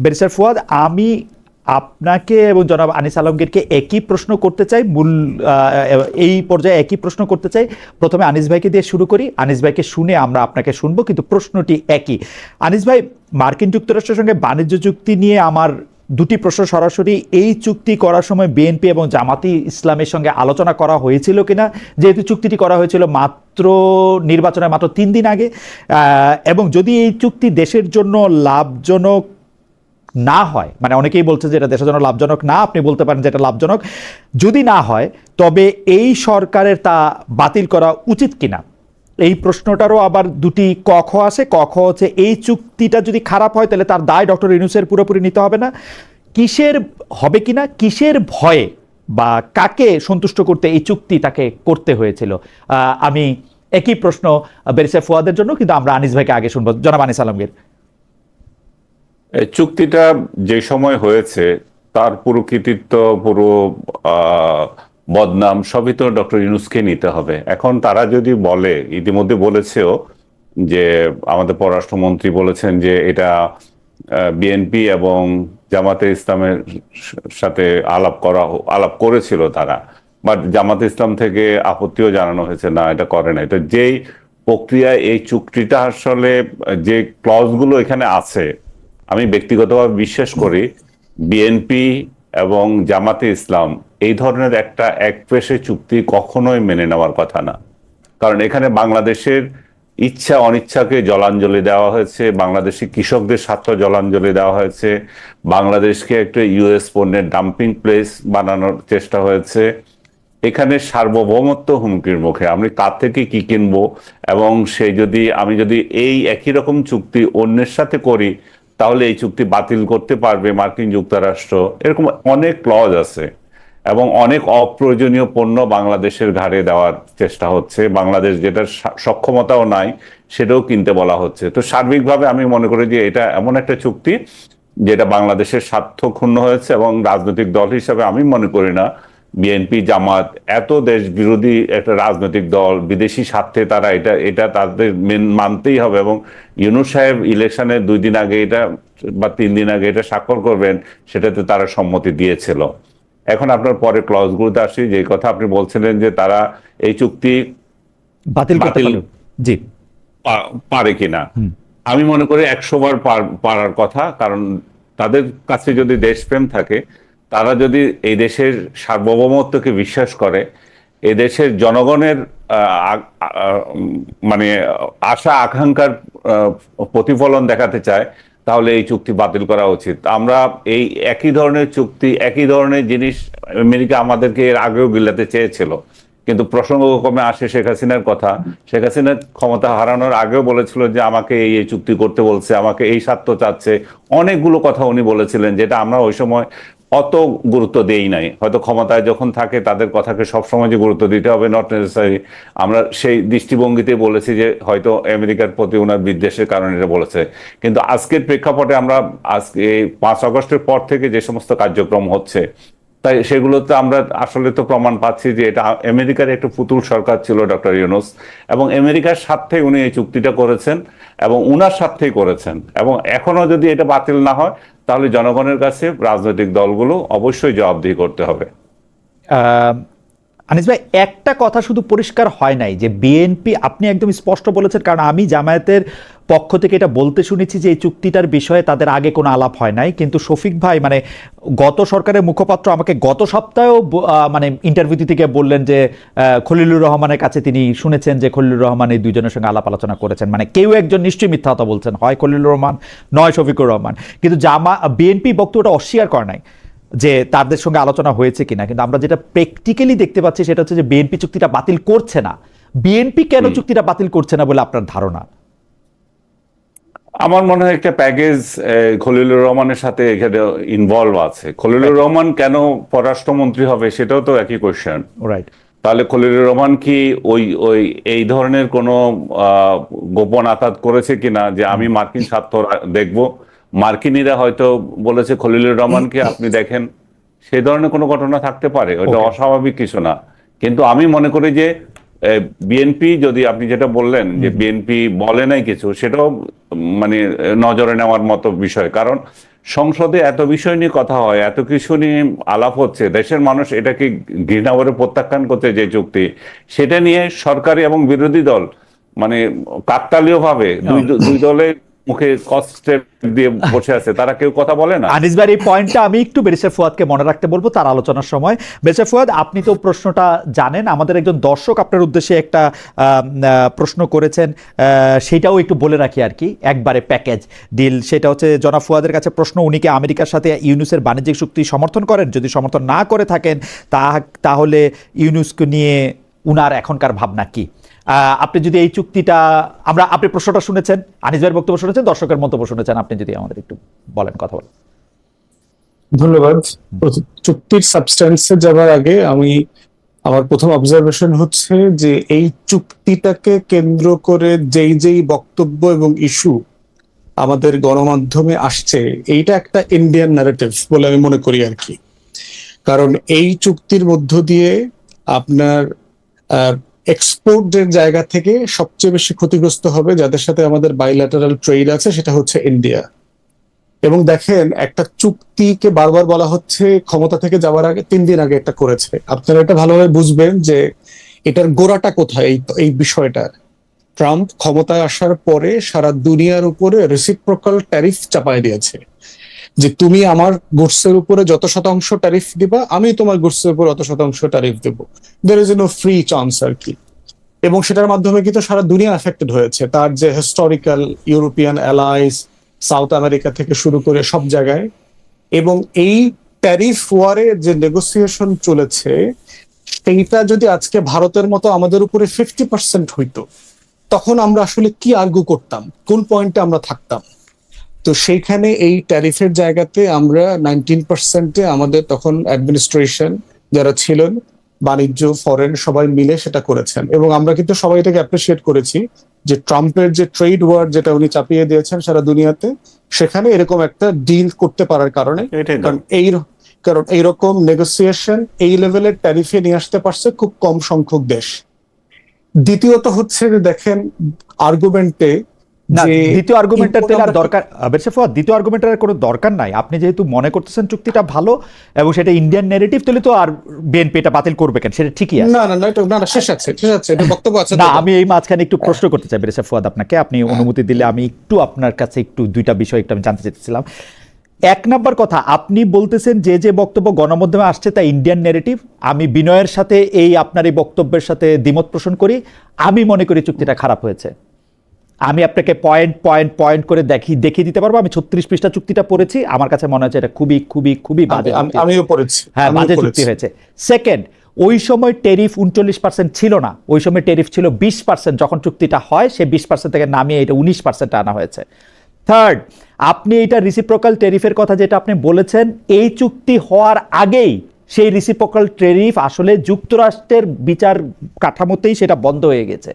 Barrister Fuad, আমি আপনাকে এবং জনাব আনিস আলমগীরকে একই প্রশ্ন করতে চাই। এই পর্যায়ে একই প্রশ্ন করতে চাই। প্রথমে আনিস ভাইকে দিয়ে শুরু করি। আনিস ভাইকে শুনে আমরা আপনাকে শুনবো, কিন্তু প্রশ্নটি একই। আনিস ভাই, মার্কিন যুক্তরাষ্ট্রের সঙ্গে বাণিজ্য চুক্তি নিয়ে আমার দুটি প্রশ্ন সরাসরি। এই চুক্তি করার সময় বিএনপি এবং জামাতি ইসলামের সঙ্গে আলোচনা করা হয়েছিল কিনা, যেহেতু চুক্তিটি করা হয়েছিল মাত্র নির্বাচনের মাত্র 3 দিন আগে, এবং যদি এই চুক্তি দেশের জন্য লাভজনক না হয়, মানে অনেকেই বলছে যে এটা দেশের জন্য লাভজনক না, আপনি বলতে পারেন যে এটা লাভজনক, যদি না হয় তবে এই সরকারের তা বাতিল করা উচিত কিনা, এই প্রশ্নটারও আবার দুটি কখ আছে। কখ হচ্ছে এই চুক্তিটা যদি খারাপ হয় তাহলে তার দায় ডক্টর ইউনূসের পুরোপুরি নিতে হবে না, কিসের হবে কিনা, কিসের ভয়ে বা কাকে সন্তুষ্ট করতে এই চুক্তি তাকে করতে হয়েছিল। আমি একই প্রশ্ন ব্যারিস্টার ফুয়াদের জন্য, কিন্তু আমরা আনিস ভাইকে আগে শুনবো। জনাব আনিস আলমগীর। এই চুক্তিটা যে সময় হয়েছে তার পুরো কৃতিত্ব, পুরো বদনাম সবই তো ডক্টর ইউনূসকে নিতে হবে। এখন তারা যদি বলে, ইতিমধ্যে বলেছেও যে আমাদের পররাষ্ট্রমন্ত্রী বলেছেন যে এটা বিএনপি এবং জামাতে ইসলামের সাথে আলাপ করেছিল তারা, বাট জামাতে ইসলাম থেকে আপত্তিও জানানো হয়েছে, না এটা করে না। এটা যেই প্রক্রিয়ায় এই চুক্তিটা আসলে যে ক্লজগুলো এখানে আছে, আমি ব্যক্তিগতভাবে বিশ্বাস করি বিএনপি এবং জামাতে ইসলাম এই ধরনের একটা একপেশে চুক্তি কখনোই মেনে নেওয়ার কথা না। কারণ এখানে বাংলাদেশের ইচ্ছা অনিচ্ছাকে জলাঞ্জলি দেওয়া হয়েছে, বাংলাদেশের কৃষকদের স্বার্থ জলাঞ্জলি দেওয়া হয়েছে, বাংলাদেশকে একটা ইউএস পণ্যের ডাম্পিং প্লেস বানানোর চেষ্টা হয়েছে। এখানে সার্বভৌমত্ব হুমকির মুখে। আমি কার থেকে কি কিনবো, এবং আমি যদি এই একই রকম চুক্তি অন্যের সাথে করি তাহলে এই চুক্তি বাতিল করতে পারবে মার্কিন যুক্তরাষ্ট্র, এরকম অনেক ক্লজ আছে। এবং অনেক অপ্রয়োজনীয় পণ্য বাংলাদেশের ঘাড়ে দেওয়ার চেষ্টা হচ্ছে, বাংলাদেশ যেটার সক্ষমতাও নাই সেটাও কিনতে বলা হচ্ছে। তো সার্বিকভাবে আমি মনে করি যে এটা এমন একটা চুক্তি যেটা বাংলাদেশের স্বার্থ ক্ষুণ্ণ হয়েছে, এবং রাজনৈতিক দল হিসাবে আমি মনে করি না বিএনপি জামাত এত দেশ বিরোধী একটা রাজনৈতিক দল, বিদেশি স্বার্থে তারা এটা তাদের মানতেই হবে। এবং ইউনূস সাহেব ইলেকশনের 2 দিন আগে এটা বা 3 দিন আগে এটা স্বাক্ষর করবেন, সেটাতে তারা সম্মতি দিয়েছিল। এখন আপনার পরে ক্লজগুলোতে আসি, যে কথা আপনি বলছিলেন যে তারা এই চুক্তি বাতিল জি পারে কিনা, আমি মনে করি 100 বার পারার কথা। কারণ তাদের কাছে যদি দেশপ্রেম থাকে, তারা যদি এই দেশের সার্বভৌমত্বকে বিশ্বাস করে, এই দেশের জনগণের মানে আশা আকাঙ্ক্ষার প্রতিফলন দেখাতে চায়, তাহলে এই চুক্তি বাতিল করা উচিত। আমরা এই একই ধরনের চুক্তি, একই ধরনের জিনিস আমেরিকা আমাদেরকে এর আগেও গিলাতে চেয়েছিল, কিন্তু প্রসঙ্গক্রমে আসে শেখ হাসিনার কথা। শেখ হাসিনা ক্ষমতা হারানোর আগেও বলেছিল যে আমাকে এই চুক্তি করতে বলছে, আমাকে এই স্বার্থ চাচ্ছে, অনেকগুলো কথা উনি বলেছিলেন, যেটা আমরা ওই সময় অত গুরুত্ব দেই নাই। হয়তো ক্ষমতায় যখন থাকে তাদের কথাকে সবসময় যে গুরুত্ব দিতে হবে নট নেসেসারি, আমরা সেই দৃষ্টিভঙ্গিতে বলেছি যে হয়তো আমেরিকার প্রতি ওনার বিদ্বেষের কারণে এটা বলেছে। কিন্তু আজকের প্রেক্ষাপটে আমরা আজকে 5 আগস্টের পর থেকে যে সমস্ত কার্যক্রম হচ্ছে, তাই সেগুলোতে আমরা আসলে তো প্রমাণ পাচ্ছি যে এটা আমেরিকার একটা পুতুল সরকার ছিল ডক্টর ইউনূস, এবং আমেরিকার স্বার্থে উনি এই চুক্তিটা করেছেন এবং উনার স্বার্থেই করেছেন। এবং এখনো যদি এটা বাতিল না হয় তাহলে জনগণের কাছে রাজনৈতিক দলগুলো অবশ্যই জবাবদিহি করতে হবে। আনিস ভাই, একটা কথা শুধু পরিষ্কার হয় নাই যে বিএনপি, আপনি একদম স্পষ্ট বলেছেন, কারণ আমি জামায়াতের পক্ষ থেকে এটা বলতে শুনেছি যে এই চুক্তিটার বিষয়ে তাদের আগে কোনো আলাপ হয় নাই, কিন্তু শফিক ভাই মানে গত সরকারের মুখপাত্র আমাকে গত সপ্তাহেও মানে ইন্টারভিউ দিতে গিয়ে বললেন যে খলিলুর রহমানের কাছে তিনি শুনেছেন যে খলিলুর রহমান এই দুইজনের সঙ্গে আলাপ আলোচনা করেছেন। মানে কেউ একজন নিশ্চয়ই মিথ্যা কথা বলছেন, হয় খলিলুর রহমান নয় শফিকুর রহমান, কিন্তু বিএনপি বক্তব্যটা অস্বীকার করে নাই যে তাদের সঙ্গে আলোচনা হয়েছে কিনা। কিন্তু আমরা যেটা প্র্যাকটিক্যালি দেখতে পাচ্ছি সেটা হচ্ছে যে বিএনপি চুক্তিটা বাতিল করছে না। বিএনপি কেন চুক্তিটা বাতিল করছে না বলে আপনার ধারণা? আমার মনে হয় একটা প্যাকেজ খলিলুর রহমানের সাথে এখানে ইনভলভ আছে। খলিলুর রহমান কেন পররাষ্ট্রমন্ত্রী হবে সেটাও তো একই কোয়েশ্চেন। রাইট। তাহলে খলিলুর রহমান কি ওই ওই এই ধরনের কোনো গোপন আতাত করেছে কিনা যে আমি মার্কিন স্বার্থ দেখব? মার্কিনীরা হয়তো বলেছে খলিলুর রহমানকে আপনি দেখেন, সেই ধরনের কোনো ঘটনা থাকতে পারে, ওটা অস্বাভাবিক কিছু না। কিন্তু আমি মনে করি যে বিএনপি, যদি আপনি যেটা বললেন যে বিএনপি বলে নাই কিছু, সেটাও মানে নজরে নেওয়ার মতো বিষয়। কারণ সংসদে এত বিষয় নিয়ে কথা হয়, এত কিছু নিয়ে আলাপ হচ্ছে, দেশের মানুষ এটাকে ঘৃণা করে প্রত্যাখ্যান করছে যে চুক্তি, সেটা নিয়ে সরকারি এবং বিরোধী দল মানে কাকতালীয় ভাবে দুই দলের মুখে কষ্টে দিয়ে বসে আছে, তারা কেউ কথা বলে না। আনিস ভাই, এই পয়েন্টটা আমি একটু ব্যারিস্টার ফুয়াদকে মনে রাখতে বলবো তার আলোচনার সময়। ব্যারিস্টার ফুয়াদ, আপনি তো প্রশ্নটা জানেন, আমাদের একজন দর্শক আপনার উদ্দেশ্যে একটা প্রশ্ন করেছেন, সেটাও একটু বলে রাখি আর কি, একবারে প্যাকেজ ডিল। সেটা হচ্ছে জনাব ফুয়াদের কাছে প্রশ্ন, উনি কি আমেরিকার সাথে ইউনুসের বাণিজ্যিক চুক্তি সমর্থন করেন? যদি সমর্থন না করে থাকেন তাহলে ইউনুসকে নিয়ে উনার এখনকার ভাবনা কি? আপনি যদি এই চুক্তিটা, আপনি প্রশ্নটা শুনেছেন, আনিস ভাইয়ের বক্তব্য শুনেছেন, দর্শকের মন্তব্য শুনেছেন, আপনি যদি আমাদের একটু বলেন, কথা বলেন। ধন্যবাদ। চুক্তির সাবস্ট্যান্সে যাবার আগে আমার প্রথম অবজারভেশন হচ্ছে যে এই চুক্তিটাকে কেন্দ্র করে যেই বক্তব্য এবং ইস্যু আমাদের গণমাধ্যমে আসছে, এইটা একটা ইন্ডিয়ান ন্যারেটিভ বলে আমি মনে করি আর কি। কারণ এই চুক্তির মধ্য দিয়ে আপনার এক্সপোর্টের জায়গা থেকে সবচেয়ে বেশি ক্ষতিগ্রস্ত হবে যাদের সাথে আমাদের বাইল্যাটারাল ট্রেড আছে, সেটা হচ্ছে ইন্ডিয়া। এবং দেখেন, একটা চুক্তিকে বারবার বলা হচ্ছে ক্ষমতা থেকে যাওয়ার আগে 3 দিন আগে একটা করেছে। আপনারা এটা ভালোভাবে বুঝবেন যে এটার গোড়াটা কোথায়। এই বিষয়টা ট্রাম্প ক্ষমতায় আসার পরে সারা দুনিয়ার উপরে রেসিপ্রোকাল ট্যারিফ চাপায় দিয়েছে, যে তুমি আমার গুডসের উপরে যত শতাংশ ট্যারিফ দিবা, আমি তোমার গুডসের উপর অত শতাংশ ট্যারিফ দেবো। There is no free chance আর কি। এবং সেটার মাধ্যমে কিন্তু সারা দুনিয়া এফেক্টেড হয়েছে। তার যে historical European allies, south America থেকে শুরু করে সব জায়গায়। এবং এই ট্যারিফ ওয়ারে যে নেগোসিয়েশন চলেছে, সেইটা যদি আজকে ভারতের মতো আমাদের উপরে 50% হইতো, তখন আমরা আসলে কি আর্গু করতাম, কোন পয়েন্টে আমরা থাকতাম? তো সেইখানে এই ট্যারিফের জায়গাতে আমরা 19%-এ আমাদের তখন অ্যাডমিনিস্ট্রেশন যারা ছিলেন, বাণিজ্য, ফরেন, সবাই মিলে সেটা করেছেন। এবং আমরা কিন্তু সবাই এটাকে অ্যাপ্রিসিয়েট করেছি যে ট্রাম্পের যে ট্রেড ওয়ার যেটা উনি চাপিয়ে দিয়েছেন সারা দুনিয়াতে, সেখানে এরকম একটা ডিল করতে পারার কারণে। কারণ এইরকম নেগোসিয়েশন এই লেভেলের ট্যারিফে নিয়ে আসতে পারছে খুব কম সংখ্যক দেশ। দ্বিতীয়ত হচ্ছে যে দেখেন আর্গুমেন্টে, দ্বিতীয় আর্গুমেন্টের দরকার, দ্বিতীয় আর্গুমেন্টের কোনো দরকার নাই। আপনি যেহেতু মনে করতেছেন চুক্তিটা ভালো এবং সেটা ইন্ডিয়ান নেগেটিভ, তাহলে তো আর বিএনপি এটা বাতিল করবে কেন? সেটা ঠিকই আছে। না, শেষ আছে, এটা বক্তব্য আছে। না, আমি এই মাঝখানে একটু প্রশ্ন করতে চাই ব্যারিস্টার ফুয়াদ আপনাকে, আপনি অনুমতি দিলে আমি একটু আপনার কাছে একটু দুইটা বিষয় একটু আমি জানতে চাইছিলাম। 1 নম্বর কথা, আপনি বলতেছেন যে বক্তব্য গণমাধ্যমে আসছে তা ইন্ডিয়ান নেগেটিভ। আমি বিনয়ের সাথে আপনার এই বক্তব্যের সাথে দ্বিমত পোষণ করি। আমি মনে করি চুক্তিটা খারাপ হয়েছে। আমি আপনাকে পয়েন্ট করে দেখিয়ে দিতে পারবো। আমি 36 পৃষ্ঠা চুক্তিটা পড়েছি, আমার কাছে মনে হচ্ছে এটা খুবই খুবই খুবই বাজে। আমিও পড়েছি। হ্যাঁ, বাজে চুক্তি হয়েছে। সেকেন্ড, ওই সময় টেরিফ 39% ছিল না, ওই সময় টেরিফ ছিল 20%। যখন চুক্তিটা হয় সে 20% থেকে নামিয়ে এটা 19% আনা হয়েছে। থার্ড, আপনি এটা রিসিপ্রোকাল টেরিফের কথা যেটা আপনি বলেছেন, এই চুক্তি হওয়ার আগেই সেই রিসিপ্রোকাল টেরিফ আসলে যুক্তরাষ্ট্রের বিচার কাঠামোতেই সেটা বন্ধ হয়ে গেছে।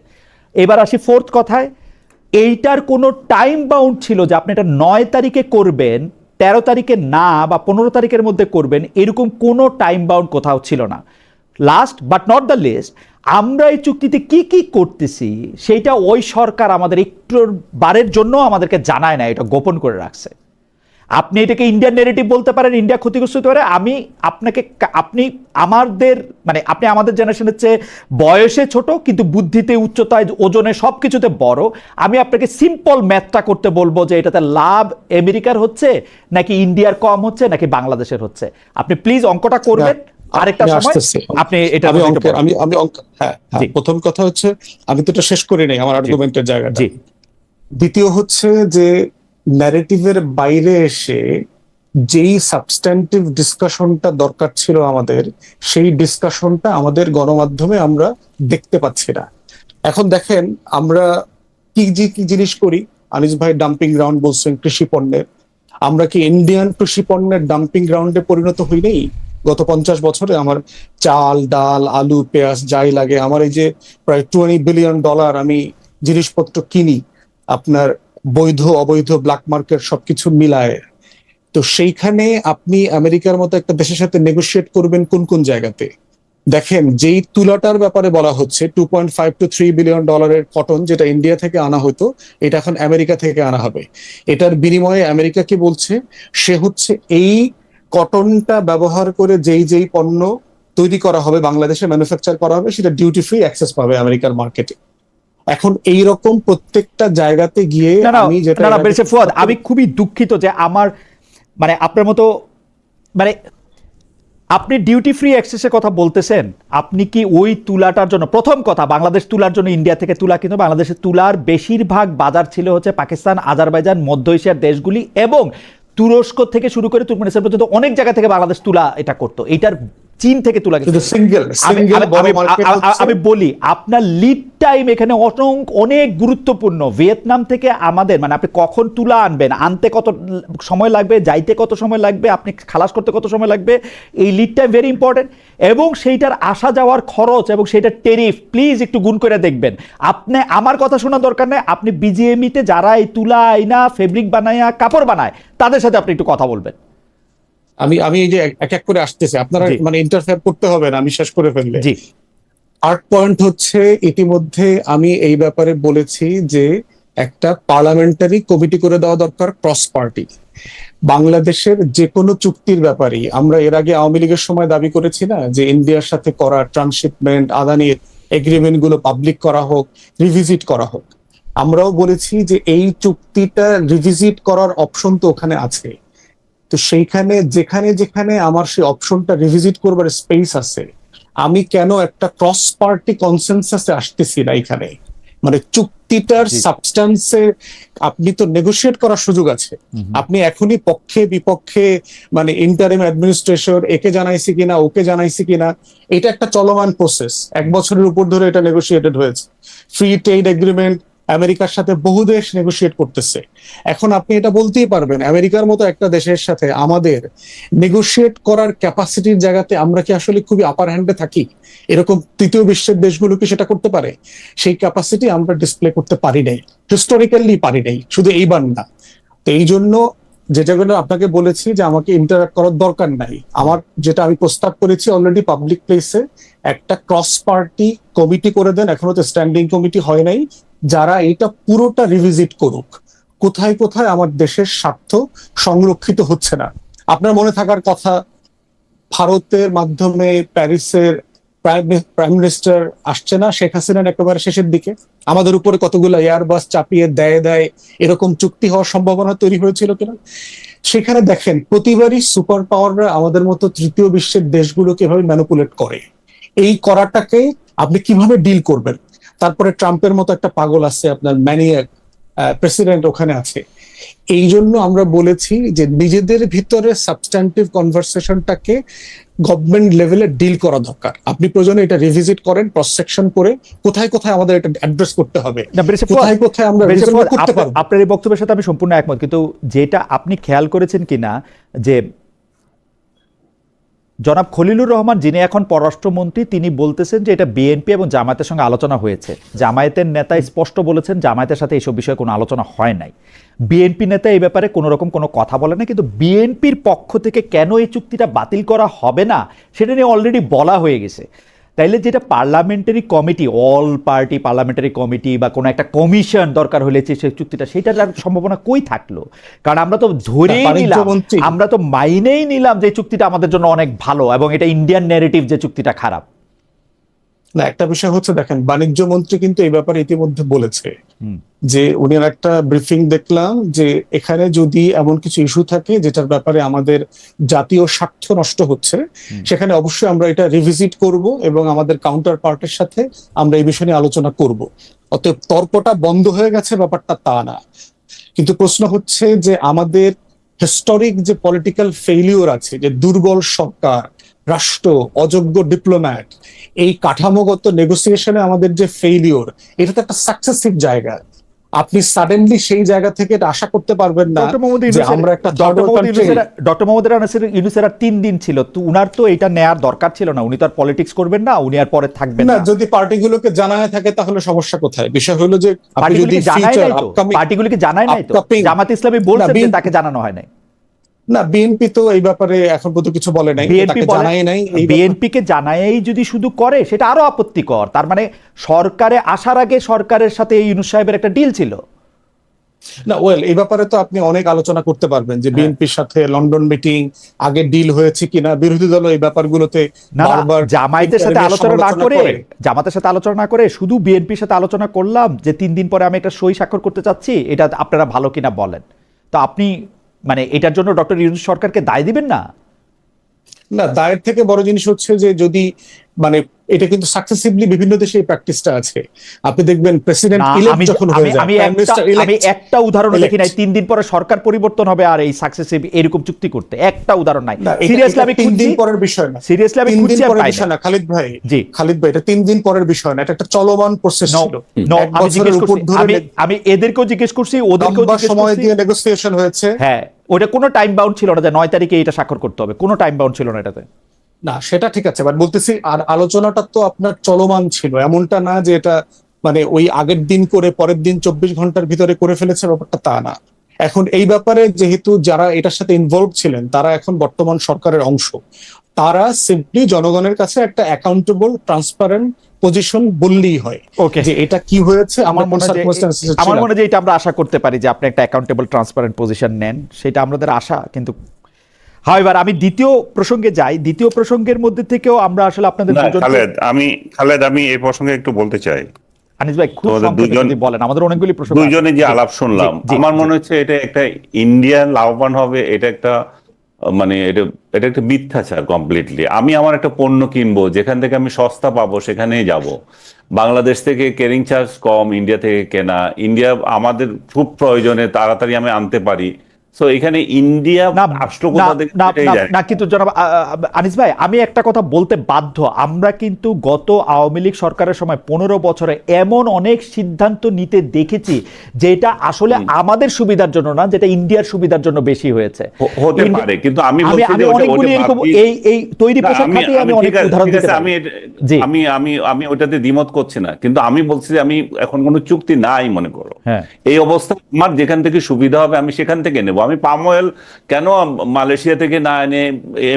এবার আসি ফোর্থ কথায়, এইটার কোনো টাইম বাউন্ড ছিল যে আপনি এটা 9 তারিখে করবেন, 13 তারিখে না, বা 15 তারিখের মধ্যে করবেন, এরকম কোনো টাইম বাউন্ড কোথাও ছিল না। Last but not the least, আমরা এই চুক্তিতে কি কি করতেছি সেইটা ওই সরকার আমাদের একটু বারের জন্য আমাদেরকে জানায় না, এটা গোপন করে রাখছে। আপনি এটাকে ইন্ডিয়ান নেগেটিভ বলতে পারেন, ইন্ডিয়া ক্ষতিগ্রস্ত হতে পারে। আপনি আমাদের জেনারেশনের চেয়ে বয়সে ছোট, কিন্তু বুদ্ধিতে, উচ্চতায়, ওজনে সবকিছুতে বড়। আমি আপনাকে সিম্পল ম্যাথটা করতে বলবো যে এটাতে লাভ আমেরিকার হচ্ছে নাকি ইন্ডিয়ার কম হচ্ছে নাকি বাংলাদেশের হচ্ছে। আপনি প্লিজ অঙ্কটা করবেন আরেকটা সময়। আপনি এটা প্রথম কথা হচ্ছে, আমি তো এটা শেষ করি নাই আমার আর্গুমেন্টের জায়গাটা। দ্বিতীয় হচ্ছে যে ন্যারেটিভের বাইরে এসে যেই সাবস্ট্যান্টিভ ডিসকাশনটা দরকার ছিল আমাদের, সেই ডিসকাশনটা আমাদের গণমাধ্যমে আমরা দেখতে পাচ্ছি না। এখন দেখেন আমরা কি জিনিস করি। আনিস ভাই ডাম্পিং গ্রাউন্ড বলছেন কৃষি পণ্যের, আমরা কি ইন্ডিয়ান কৃষি পণ্যের ডাম্পিং গ্রাউন্ডে পরিণত হই নাই? গত 50 বছরে আমার চাল, ডাল, আলু, পেঁয়াজ যাই লাগে, আমার এই যে প্রায় $20 বিলিয়ন আমি জিনিসপত্র কিনি, আপনার বৈধ অবৈধ ব্ল্যাক মার্কেট সবকিছু মিলায়। তো সেইখানে আপনি আমেরিকার মতো একটা দেশের সাথে নেগোশিয়েট করবেন কোন কোন জায়গাতে? দেখেন যেই তুলাটার ব্যাপারে বলা হচ্ছে 2.5 to 3 বিলিয়ন ডলারের কটন, যেটা ইন্ডিয়া থেকে আনা হতো, এটা এখন আমেরিকা থেকে আনা হবে। এটার বিনিময়ে আমেরিকা কি বলছে, সে হচ্ছে এই কটনটা ব্যবহার করে যেই যেই পণ্য তৈরি করা হবে, বাংলাদেশে ম্যানুফ্যাকচার করা হবে, সেটা ডিউটি ফ্রি অ্যাক্সেস পাবে আমেরিকার মার্কেটে। এখন এই রকম প্রত্যেকটা জায়গাতে গিয়ে না না আমি যেটা না না বেরসে ফুয়াদ, আমি খুবই দুঃখিত যে আমার মানে আপনার মতো মানে আপনি ডিউটি ফ্রি অ্যাক্সেসের কথা বলতেছেন, আপনি কি ওই তুলাটার জন্য, প্রথম কথা বাংলাদেশ তুলার জন্য ইন্ডিয়া থেকে তুলা, কিন্তু বাংলাদেশের তুলার বেশিরভাগ বাজার ছিল হচ্ছে পাকিস্তান, আজারবাইজান, মধ্য এশিয়ার দেশগুলি এবং তুরস্ক থেকে শুরু করে তুর্কমেনিস্তান পর্যন্ত অনেক জায়গা থেকে বাংলাদেশ তুলা এটা করতো। এটার চীন থেকে তুলা গেছে। আমি বলি আপনার লিড টাইম এখানে অনেক গুরুত্বপূর্ণ। ভিয়েতনাম থেকে আমাদের মানে আপনি কখন তুলা আনবেন, আনতে কত সময় লাগবে, যাইতে কত সময় লাগবে, আপনি খালাস করতে কত সময় লাগবে, এই লিড টাইম ভেরি ইম্পর্টেন্ট। এবং সেইটার আসা যাওয়ার খরচ এবং সেইটার টেরিফ প্লিজ একটু গুণ করে দেখবেন। আপনি আমার কথা শোনার দরকার নেই, আপনি বিজিএমইতে যারা এই তুলা আইনা ফেব্রিক বানায়া কাপড় বানায় তাদের সাথে আপনি একটু কথা বলবেন। আমি এই যে এক এক করে আসতেছে, আপনারা মানে ইন্টারফেয়ার করতে হবে না, আমি শেষ করে ফেললে। জি, আর্ট পয়েন্ট হচ্ছে ইতিমধ্যে আমি এই ব্যাপারে বলেছি যে একটা পার্লামেন্টারি কমিটি করে দেওয়া দরকার, ক্রস পার্টি। বাংলাদেশের যে কোনো চুক্তির ব্যাপারেই আমরা এর আগে আওয়ামী লীগের সময় দাবি করেছি না, যে ইন্ডিয়ার সাথে করা ট্রান্সশিপমেন্ট, আদানির এগ্রিমেন্ট গুলো পাবলিক করা হোক, রিভিজিট করা হোক। আমরাও বলেছি যে এই চুক্তিটা রিভিজিট করার অপশন তো ওখানে আছে। তো সেইখানে যেখানে যেখানে আমার সেই অপশনটা রিভিজিট করবার স্পেস আছে, আমি কেন একটা ক্রস পার্টি কনসেনসাসে আসতেছি না এখানে? মানে চুক্তিটার সাবস্টান্সে আপনি তো নেগোশিয়েট করার সুযোগ আছে। আপনি এখনই পক্ষে বিপক্ষে মানে ইন্টারিম অ্যাডমিনিস্ট্রেশন একে জানাইছি কিনা ওকে জানাইছি কিনা, এটা একটা চলমান প্রসেস। 1 বছরের উপর ধরে এটা নেগোশিয়েটেড হয়েছে। ফ্রি ট্রেড এগ্রিমেন্ট আমেরিকার সাথে বহু দেশ নেগোশিয়েট করতেছে। এখন আপনি এটা বলতেই পারবেন, আমেরিকার মতো একটা দেশের সাথে আমাদের নেগোশিয়েট করার ক্যাপাসিটির জায়গাতে আমরা কি আসলে খুবই আপার হ্যান্ডে থাকি? এরকম তৃতীয় বিশ্বের দেশগুলো কি সেটা করতে পারে? সেই ক্যাপাসিটি আমরা ডিসপ্লে করতে পারি নাই, হিস্টোরিক্যালি পারি নাই, শুধু এইবার না। তো এই জন্য যেটাগুলো আপনাকে বলেছি যে আমাকে ইন্টারাক্ট করার দরকার নাই, আমার যেটা আমি প্রস্তাব করেছি অলরেডি পাবলিক প্লেসে, একটা ক্রস পার্টি কমিটি করে দেন। এখনো তো স্ট্যান্ডিং কমিটি হয় নাই, যারা এটা পুরোটা রিভিজিট করুক, কোথায় কোথায় আমার দেশের স্বার্থ সংরক্ষিত হচ্ছে না। আপনার মনে থাকার কথা, ভারতের মাধ্যমে প্যারিসের প্রাইম মিনিস্টার আসছে না, শেখ হাসিনার একেবারে শেষের দিকে আমাদের উপরে কতগুলো এয়ারবাস চাপিয়ে দেয়, এরকম চুক্তি হওয়ার সম্ভাবনা তৈরি হয়েছিল কিনা? সেখানে দেখেন প্রতিবারই সুপার পাওয়াররা আমাদের মতো তৃতীয় বিশ্বের দেশগুলোকে এভাবে ম্যানিপুলেট করে। এই করাটাকে আপনি কিভাবে ডিল করবেন? তারপরে ট্রাম্পের মতো একটা পাগল আছে, আপনার ম্যানিয়াক প্রেসিডেন্ট ওখানে আছে। এই জন্য আমরা বলেছি যে নিজেদের ভিতরে সাবস্ট্যান্টিভ কনভারসেশনটাকে গভর্নমেন্ট লেভেলে ডিল করা দরকার। আপনি প্রয়োজনে এটা রিভিজিট করেন, ক্রস সেকশন করে কোথায় কোথায় আমাদের এটা অ্যাড্রেস করতে হবে, কোথায় কোথায় আমরা রিজলভ করতে পারবো। আপনার এই বক্তব্যের সাথে আমি সম্পূর্ণ একমত, কিন্তু যেটা আপনি খেয়াল করেছেন কিনা যে জনাব খলিলুর রহমান যিনি এখন পররাষ্ট্রমন্ত্রী, তিনি বলতেছেন যে এটা বিএনপি এবং জামায়াতের সঙ্গে আলোচনা হয়েছে। জামায়াতের নেতা স্পষ্ট বলেছেন জামায়াতের সাথে এইসব বিষয়ে কোনো আলোচনা হয় নাই। বিএনপি নেতা এই ব্যাপারে কোনো রকম কোনো কথা বলে না, কিন্তু বিএনপির পক্ষ থেকে কেন এই চুক্তিটা বাতিল করা হবে না সেটা নিয়ে অলরেডি বলা হয়ে গেছে। তাইলে যেটা parliamentary committee, all party parliamentary committee বা কোনো একটা কমিশন দরকার হলে সেই চুক্তিটা, সেটার সম্ভাবনা কই থাকলো? কারণ আমরা তো ধরেই নিলাম, আমরা তো মাইনেই নিলাম যে চুক্তিটা আমাদের জন্য অনেক ভালো এবং এটা ইন্ডিয়ান ন্যারেটিভ যে চুক্তিটা খারাপ। না, একটা বিষয় হচ্ছে দেখেন, বাণিজ্য মন্ত্রী কিন্তু এই ব্যাপারে ইতিমধ্যে বলেছে যে উনি একটা ব্রিফিং দেখলাম যে এখানে যদি এমন কিছু ইস্যু থাকে যেটার ব্যাপারে আমাদের জাতীয় স্বার্থ নষ্ট হচ্ছে, সেখানে অবশ্যই আমরা এটা রিভিজিট করব এবং আমাদের কাউন্টার পার্টের সাথে আমরা এই বিষয় নিয়ে আলোচনা করব। অতএব তর্কটা বন্ধ হয়ে গেছে ব্যাপারটা তা না, কিন্তু প্রশ্ন হচ্ছে যে আমাদের হিস্টোরিক যে পলিটিক্যাল ফেইলিওর আছে, যে দুর্বল সরকার, রাষ্ট্র, অযোগ্য ডিপ্লোম্যাট, এই কাঠামোগত নেগোসিয়েশনে আমাদের যে ফেইলিওর, এটা তো একটা সাকসেসিভ জায়গা। আপনি সাডেনলি সেই জায়গা থেকে এটা আশা করতে পারবেন না যে আমরা একটা ডক্টর মোহাম্মদ ইউনূসের 3 দিন ছিল, তো উনার তো এটা নেয়ার দরকার ছিল না। উনি তো আর পলিটিক্স করবেন না, উনি আর পরে থাকবেন না। যদি পার্টিগুলোকে জানায় থাকে তাহলে সমস্যা কোথায়? বিষয় হলো যে পার্টিগুলিকে জানায় নাই তো, জামাত ইসলামী বলছে যে তাকে জানানো হয় নাই। না, বিএনপি তো এই ব্যাপারে এখন পর্যন্ত কিছু বলে নাই, বিএনপি তাকে জানাই নাই। বিএনপিকে জানাই যদি শুধু করে সেটা আরো আপত্তিকর। তার মানে সরকারে আসার আগে সরকারের সাথে ইউনূস সাহেবের একটা ডিল ছিল। না, এই ব্যাপারে তো আপনি অনেক আলোচনা করতে পারবেন যে বিএনপির সাথে লন্ডন মিটিং আগে ডিল হয়েছে কিনা। বিরোধী দল এই ব্যাপারগুলোতে বারবার জামায়াতের সাথে জামাতের সাথে আলোচনা না করে শুধু বিএনপির সাথে আলোচনা করলাম যে 3 দিন পরে আমি একটা সই স্বাক্ষর করতে চাচ্ছি, এটা আপনারা ভালো কিনা বলেন। তো আপনি মানে এটার জন্য ডক্টর ইউনূস সরকারকে দায় দিবেন না? না, দায়ের থেকে বড় জিনিস হচ্ছে যে যদি মানে এটা কিন্তু সাকসেসিভলি বিভিন্ন দেশে এই প্র্যাকটিসটা আছে। আপনি দেখবেন প্রেসিডেন্ট ইলেক্ট যখন হয়ে যায়, আমি একটা উদাহরণ দেখি নাই 3 দিন পরে সরকার পরিবর্তন হবে আর এই সাকসেসিভ এরকম চুক্তি করতে একটা উদাহরণ নাই। সিরিয়াসলি আমি 3 দিন পরের বিষয় না, সিরিয়াসলি আমি 3 দিন পরের বিষয় না খালিদ ভাই। জি খালিদ ভাই, এটা 3 দিন পরের বিষয় না, এটা একটা চলমান প্রসেস ছিল। আমি এদেরকেও জিজ্ঞেস করছি, ওদেরকেও জিজ্ঞেস করছি, সময় দিয়ে নেগোসিয়েশন হয়েছে। হ্যাঁ, ওটা কোনো টাইম বাউন্ড ছিল না যে 9 তারিখে এটা স্বাক্ষর করতে হবে, কোনো টাইম বাউন্ড ছিল না এটাতে। না, সেটা ঠিক আছে, বাট বলতেছি আর আলোচনাটা তো আপনার চলমান ছিল, এমনটা না যে এটা মানে ওই আগের দিন করে পরের দিন 24 ঘন্টার ভিতরে করে ফেলেছে, ব্যাপারটা তা না। এখন এই ব্যাপারে যেহেতু যারা এটার সাথে ইনভলভ ছিলেন তারা এখন বর্তমান সরকারের অংশ, তারা সিম্পলি জনগণের কাছে একটা অ্যাকাউন্টেবল ট্রান্সপারেন্ট পজিশন বললেই হয় যে এটা কি হয়েছে। আমার মনে হয় এটা আমরা আশা করতে পারি যে আপনি একটা অ্যাকাউন্টেবল ট্রান্সপারেন্ট পজিশন নেন, সেটা আমাদের আশা। কিন্তু এবার আমি দ্বিতীয় প্রসঙ্গে যাই। দ্বিতীয় প্রসঙ্গের মধ্যে থেকেও আমরা আসলে আপনাদের খালেদ আমি এই প্রসঙ্গে একটু বলতে চাই। আনিস ভাই খুব সংক্ষেপে যদি বলেন, আমাদের অনেকগুলি প্রসঙ্গ, দুইজনে যে আলাপ শুনলাম, আমার মনে হচ্ছে এটা একটা ইন্ডিয়ান লাভবান হবে, এটা একটা মানে এটা একটা মিথ্যাচার কমপ্লিটলি। আমি আমার একটা পণ্য কিনবো, যেখান থেকে আমি সস্তা পাবো সেখানেই যাব। বাংলাদেশ থেকে ক্যারিং চার্জ কম, ইন্ডিয়া থেকে কেনা, ইন্ডিয়া আমাদের খুব প্রয়োজনে তাড়াতাড়ি আমি আনতে পারি। সো এখানে ইন্ডিয়া না, কিন্তু জনাব আনিস ভাই আমি একটা কথা বলতে বাধ্য। আমরা কিন্তু গত আওয়ামী লীগ সরকারের সময় 15 বছরে এমন অনেক সিদ্ধান্ত নিতে দেখেছি যেটা আসলে আমাদের সুবিধার জন্য না, যেটা ইন্ডিয়ার সুবিধার জন্য বেশি হয়েছে হতে পারে। কিন্তু আমি অনেকগুলি এরকম এই তৈরি পোশাক খাতে আমি অনেক উদাহরণ দিতে পারি। আমি ওটাতে দ্বিমত করছি না, কিন্তু আমি বলছি যে আমি এখন কোনো চুক্তি নাই মনে করো, এই অবস্থা আমার যেখান থেকে সুবিধা হবে আমি সেখান থেকে নেব। আমি পাম অয়েল কেন মালয়েশিয়া থেকে না এনে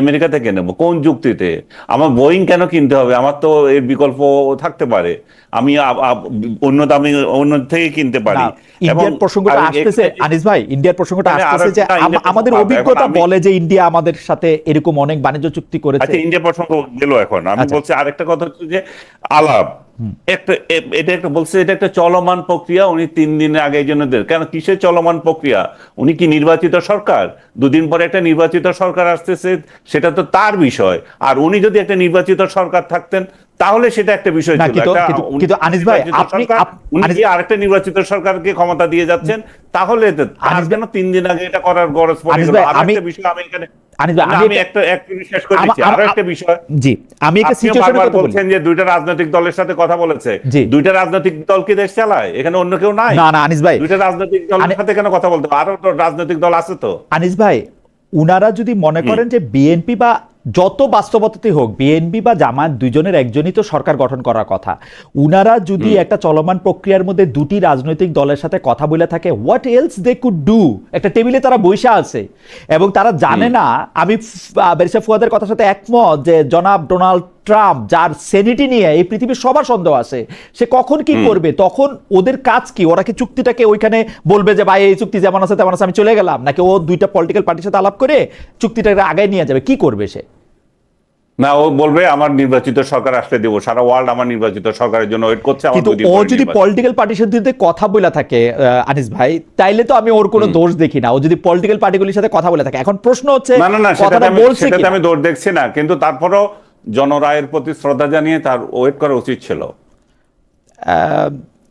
আমেরিকা থেকে নেব? কোন যুক্তিতে? আমার বোয়িং কেন কিনতে হবে? আমার তো এর বিকল্প থাকতে পারে, আমি অন্য দামে অন্য থেকে কিনতে পারি। ইন্ডিয়ার প্রসঙ্গটা আসতেছে আনিস ভাই, ইন্ডিয়ার প্রসঙ্গটা আসতেছে যে আমাদের অভিজ্ঞতা বলে যে ইন্ডিয়া আমাদের সাথে এরকম অনেক বাণিজ্য চুক্তি করেছে। আচ্ছা, ইন্ডিয়া প্রসঙ্গ গেল, এখন আমি বলছি আরেকটা কথা হচ্ছে যে আলাপ এটা একটা বলছে, এটা একটা চলমান প্রক্রিয়া। উনি 3 দিনের আগে এই জন্য কেন, কিসের চলমান প্রক্রিয়া? উনি কি নির্বাচিত সরকার? 2 দিন পরে একটা নির্বাচিত সরকার আসতেছে, সেটা তো তার বিষয়। আর উনি যদি একটা নির্বাচিত সরকার থাকতেন তাহলে সেটা একটা বিষয় ছিল। কিন্তু আনিস ভাই উনি কি আরেকটা নির্বাচিত সরকারকে ক্ষমতা দিয়ে যাচ্ছেন, তাহলে আর কেন 3 দিন আগে এটা করার গরজ পড়ে গেল? আরেকটা বিষয় আমি এখানে বলছেন যে 2টা রাজনৈতিক দলের সাথে কথা বলেছে, 2টা রাজনৈতিক দল কি দেশ চালায়? এখানে অন্য কেউ নাই? না আনিস ভাই, 2টা রাজনৈতিক দলের সাথে কেন কথা বলতে? আরো তো রাজনৈতিক দল আছে তো। আনিস ভাই, উনারা যদি মনে করেন যে বিএনপি বা যত বাস্তবতাতে হোক বিএনপি বা জামায়াত দুইজনের একজনই তো সরকার গঠন করার কথা, উনারা যদি একটা চলমান প্রক্রিয়ার মধ্যে 2টি রাজনৈতিক দলের সাথে কথা বলে থাকে, what else they could do? একটা টেবিলে তারা বসে আছে এবং তারা জানে না। আমি ব্যারিস্টার ফুয়াদের কথার সাথে একমত যে জনাব ডোনাল্ড ট্রাম্প, যার সেনিটি নিয়ে এই পৃথিবীর সবার সন্দেহ আছে, সে কখন কি করবে, তখন ওদের কাজ কি? ওরা কি চুক্তিটাকে ওইখানে বলবে যে ভাই এই চুক্তি যেমন আছে তেমন আছে, আমি চলে গেলাম, নাকি ও 2টা পলিটিক্যাল পার্টির সাথে আলাপ করে চুক্তিটাকে আগায় নিয়ে যাবে? কি করবে সে? না, ও বলবে আমার নির্বাচিত সরকার আসতে দেবো, সারা ওয়ার্ল্ড আমার নির্বাচিত সরকারের জন্য ওয়েট করছে। কিন্তু ও যদি পলিটিক্যাল পার্টির সাথে কথা বলে থাকে আনিস ভাই, তাইলে তো আমি ওর কোনো দোষ দেখি না। ও যদি পলিটিক্যাল পার্টিগুলির সাথে কথা বলে থাকে, এখন প্রশ্ন হচ্ছে না সেটাতে আমি দোষ দেখছি না, কিন্তু তারপরও জনরায়ের প্রতি শ্রদ্ধা জানিয়ে তার ওয়েট করা উচিত ছিল।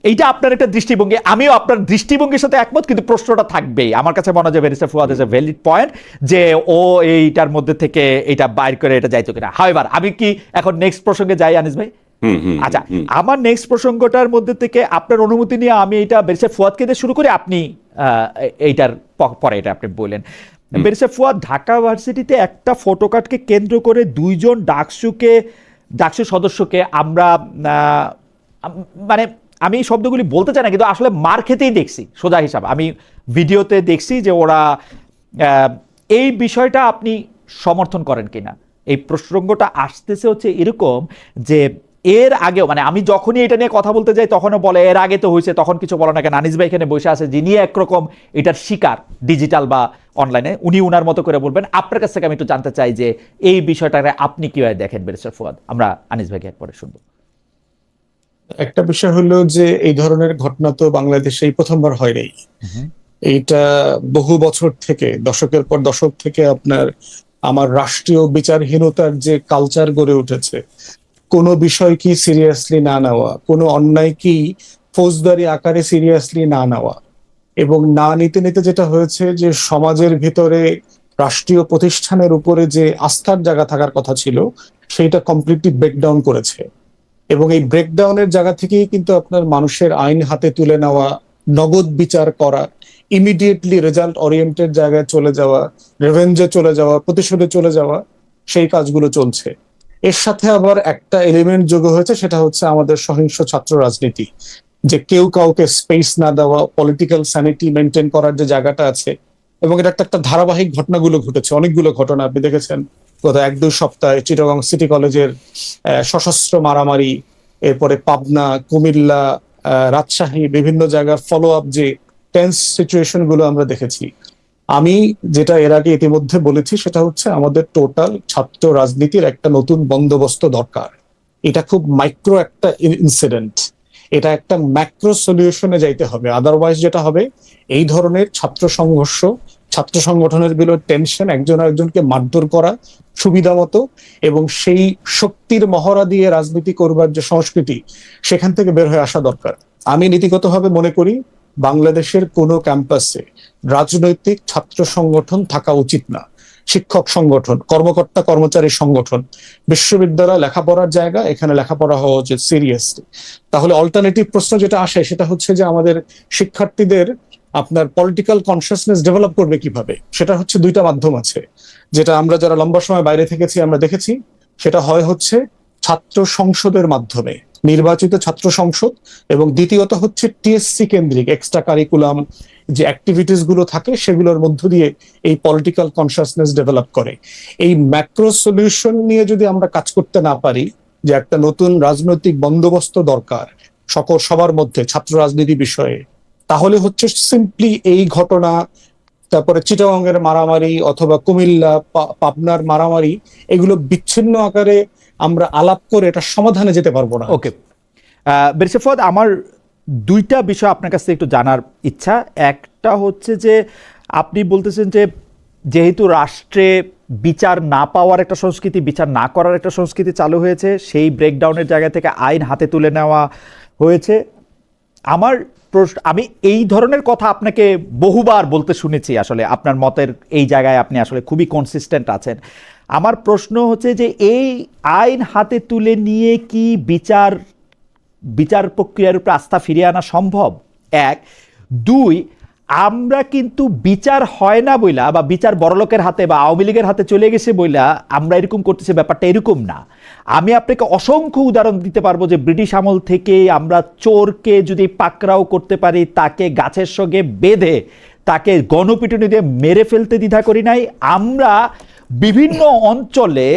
এইটা আপনার একটা দৃষ্টিভঙ্গি, আমিও আপনার দৃষ্টিভঙ্গির সাথে একমত, কিন্তু প্রশ্নটা থাকবেই। আমার কাছে মনে হয় barrister Fuad is a valid point যে ও এইটার মধ্যে থেকে এটা বাইর করে এটা যাইতো কিনা। হাওয়েভার আমি কি এখন নেক্সট প্রসঙ্গে যাই আনিস ভাই? আচ্ছা, আমার নেক্সট প্রসঙ্গটার মধ্যে থেকে আপনার অনুমতি নিয়ে আমি এটা ব্যারিস্টার ফুয়াদকে দিয়ে শুরু করি, আপনি এইটার পরে এটা আপনি বললেন। ব্যারিস্টার ফুয়াদ, ঢাকা ভার্সিটিতে একটা ফটোকার্ডকে কেন্দ্র করে 2জন ডাকসু সদস্যকে আমরা মানে আমি এই শব্দগুলি বলতে চাই না, কিন্তু আসলে মার খেতেই দেখছি। সোজা হিসাব আমি ভিডিওতে দেখছি যে ওরা এই বিষয়টা আপনি সমর্থন করেন কিনা? এই প্রসঙ্গটা আসতেছে হচ্ছে এরকম যে এর আগেও, মানে আমি যখনই এটা নিয়ে কথা বলতে যাই তখনও বলে এর আগে তো হয়েছে, তখন কিছু বলো না কেন? আনিস ভাই এখানে বসে আছে, যিনি একরকম এটার শিকার ডিজিটাল বা অনলাইনে, উনি উনার মতো করে বলবেন। আপনার কাছ থেকে আমি একটু জানতে চাই যে এই বিষয়টাকে আপনি কিভাবে দেখেন ব্যারিস্টার ফুয়াদ? আমরা আনিস ভাইকে এরপরে শুনবো। একটা বিষয় হলো যে এই ধরনের ঘটনা তো বাংলাদেশে এই প্রথমবার হয় নাই। এইটা বহু বছর থেকে, দশকের পর দশক থেকে আপনার আমার রাষ্ট্রীয় বিচারহীনতার যে কালচার গড়ে উঠেছে, কোনো বিষয় কি সিরিয়াসলি না নেওয়া, কোনো অন্যায় কি ফৌজদারি আকারে সিরিয়াসলি না নেওয়া, এবং না নিতে নিতে যেটা হয়েছে যে সমাজের ভিতরে রাষ্ট্রীয় প্রতিষ্ঠানের উপরে যে আস্থার জায়গা থাকার কথা ছিল সেইটা কমপ্লিটলি ব্রেকডাউন করেছে। এবং এই ব্রেকডাউনের জায়গা থেকেই কিন্তু আপনার মানুষের আইন হাতে তুলে নেওয়া, নগদ বিচার করা, ইমিডিয়েটলি রেজাল্ট ওরিয়েন্টেড জায়গায় চলে যাওয়া, রেভেঞ্জে চলে যাওয়া, প্রতিশোধে চলে যাওয়া, সেই কাজগুলো চলছে। এর সাথে আবার একটা এলিমেন্ট যোগ হয়েছে, সেটা হচ্ছে আমাদের সহিংস ছাত্র রাজনীতি, যে কেউ কাউকে স্পেস না দেওয়া, পলিটিক্যাল স্যানিটি মেনটেন করার যে জায়গাটা আছে। এবং এটা একটা ধারাবাহিক ঘটনাগুলো ঘটেছে, অনেকগুলো ঘটনা আপনি দেখেছেন গত 1-2 সপ্তাহে। চিটাগং সিটি কলেজের সশস্ত্র মারামারি, এরপরে পাবনা, কুমিল্লা, রাজশাহী, বিভিন্ন জায়গার ফলো আপ যে টেন্স সিচুয়েশন গুলো আমরা দেখেছি। আমি যেটা এর আগে ইতিমধ্যে বলেছি সেটা হচ্ছে আমাদের টোটাল ছাত্র রাজনীতির একটা নতুন বন্দোবস্ত দরকার। এটা খুব মাইক্রো একটা ইনসিডেন্ট, এটা একটা ম্যাক্রো সলিউশনে যাইতে হবে। আদারওয়াইজ যেটা হবে, এই ধরনের ছাত্র সংঘর্ষ, ছাত্র সংগঠনের গুলো টেনশন, একজন আরেকজনকে মারধর করা সুবিধা মতো, এবং সেই শক্তির মহড়া দিয়ে রাজনীতি করবার যে সংস্কৃতি, সেখান থেকে বের হয়ে আসা দরকার। আমি নীতিগতভাবে মনে করি বাংলাদেশের কোনো ক্যাম্পাসে রাজনৈতিক ছাত্র সংগঠন থাকা উচিত না। শিক্ষক সংগঠন, কর্মকর্তা কর্মচারী সংগঠন, বিশ্ববিদ্যালয় লেখাপড়ার জায়গা, এখানে লেখাপড়া হওয়া উচিত সিরিয়াসলি। তাহলে অল্টারনেটিভ প্রশ্ন যেটা আসে সেটা হচ্ছে যে আমাদের শিক্ষার্থীদের আপনার পলিটিক্যাল কনসিয়াসনেস ডেভেলপ করবে কিভাবে? সেটা হচ্ছে দুইটা মাধ্যম আছে, যেটা আমরা যারা লম্বা সময় বাইরে থেকেছি আমরা দেখেছি। সেটা হচ্ছে ছাত্র সংসদের মাধ্যমে, নির্বাচিত ছাত্র সংসদ, এবং দ্বিতীয়ত হচ্ছে টিএসসি কেন্দ্রিক এক্সট্রা কারিকুলাম যে অ্যাক্টিভিটিস গুলো থাকে সেগুলোর মধ্য দিয়ে এই পলিটিক্যাল কনসিয়াসনেস ডেভেলপ করে। এই ম্যাক্রো সলিউশন নিয়ে যদি আমরা কাজ করতে না পারি, যে একটা নতুন রাজনৈতিক বন্দোবস্ত দরকার সবার মধ্যে ছাত্র রাজনীতি বিষয়ে, তাহলে হচ্ছে সিম্পলি এই ঘটনা, তারপরে চিটাগংয়ের মারামারি অথবা কুমিল্লা পাবনার মারামারি, এগুলো বিচ্ছিন্ন আকারে আমরা আলাপ করে এটা সমাধানে যেতে পারবো না। ওকে, ব্যারিস্টার ফুয়াদ, আমার দুইটা বিষয় আপনার কাছ থেকে একটু জানার ইচ্ছা। একটা হচ্ছে যে আপনি বলতেছেন যে যেহেতু রাষ্ট্রে বিচার না পাওয়ার একটা সংস্কৃতি, বিচার না করার একটা সংস্কৃতি চালু হয়েছে, সেই ব্রেকডাউনের জায়গা থেকে আইন হাতে তুলে নেওয়া হয়েছে। আমার প্রশ্ন, আমি এই ধরনের কথা আপনাকে বহুবার বলতে শুনেছি, আসলে আপনার মতের এই জায়গায় আপনি আসলে খুবই কনসিস্টেন্ট আছেন। আমার প্রশ্ন হচ্ছে যে এই আইন হাতে তুলে নিয়ে কি বিচার প্রক্রিয়ার উপরে আস্থা ফিরিয়ে আনা সম্ভব? এক। দুই, আমরা কিন্তু বিচার হয় না বইলা, বা বিচার বড়লোকের হাতে বা আওয়ামী লীগের হাতে চলে গেছে বইলা আমরা এরকম করতেছি, ব্যাপারটা এরকম না। আমি আপনাকে অসংখ্য উদাহরণ দিতে পারবো যে ব্রিটিশ আমল থেকে আমরা চোরকে যদি পাকড়াও করতে পারি, তাকে গাছের সঙ্গে বেঁধে তাকে গণপিটুনি দিয়ে মেরে ফেলতে দ্বিধা করি নাই। আমরা বিভিন্ন অঞ্চলে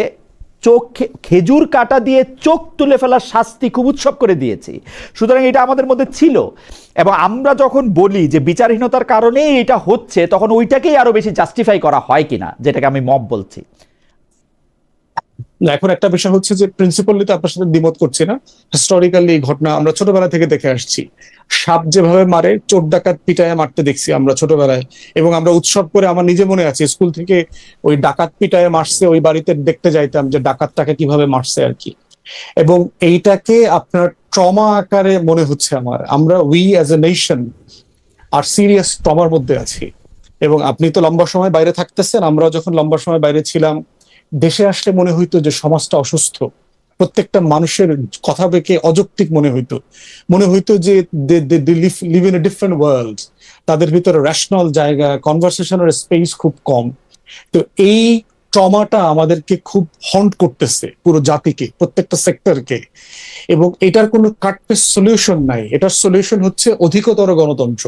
খেজুর কাটা দিয়ে চোখ তুলে ফেলার শাস্তি খুব উৎসব করে দিয়েছি। সুতরাং এটা আমাদের মধ্যে ছিল, এবং আমরা যখন বলি যে বিচারহীনতার কারণে এটা হচ্ছে, তখন ওইটাকেই আরো বেশি জাস্টিফাই করা হয় কিনা, যেটাকে আমি মব বলছি। এখন একটা বিষয় হচ্ছে যে প্রিন্সিপালি তো আপনার সাথে দ্বিমত করছি না। হিস্টোরিক্যালি এই ঘটনা আমরা ছোটবেলা থেকে দেখে আসছি। সাপ যেভাবে মারে, চোর ডাকাত পিটায় মারতে দেখছি আমরা ছোটবেলায়, এবং আমরা উৎসব করে, আমার নিজে মনে আছে স্কুল থেকে ওই ডাকাত পিটায় মারছে, ওই বাড়িতে দেখতে যাইতাম যে ডাকাতটাকে কিভাবে মারছে আর কি। এবং এইটাকে আপনার ট্রমা আকারে মনে হচ্ছে আমার। আমরা we as a nation are serious ট্রমার মধ্যে আছি। এবং আপনি তো লম্বা সময় বাইরে থাকতেছেন, আমরাও যখন লম্বা সময় বাইরে ছিলাম, দেশে আসলে মনে হইতো যে সমাজটা অসুস্থ, প্রত্যেকটা মানুষের কথা বেঁকে অযৌক্তিক মনে হইতো যে live in a different world, তাদের ভিতরে রেশনাল জায়গা, কনভারসেশনের স্পেস খুব কম। তো এই ট্রমাটা আমাদেরকে খুব হন্ট করতেছে, পুরো জাতিকে, প্রত্যেকটা সেক্টরকে, এবং এটার কোনো কাটপেস সলিউশন নাই। এটার সলিউশন হচ্ছে অধিকতর গণতন্ত্র,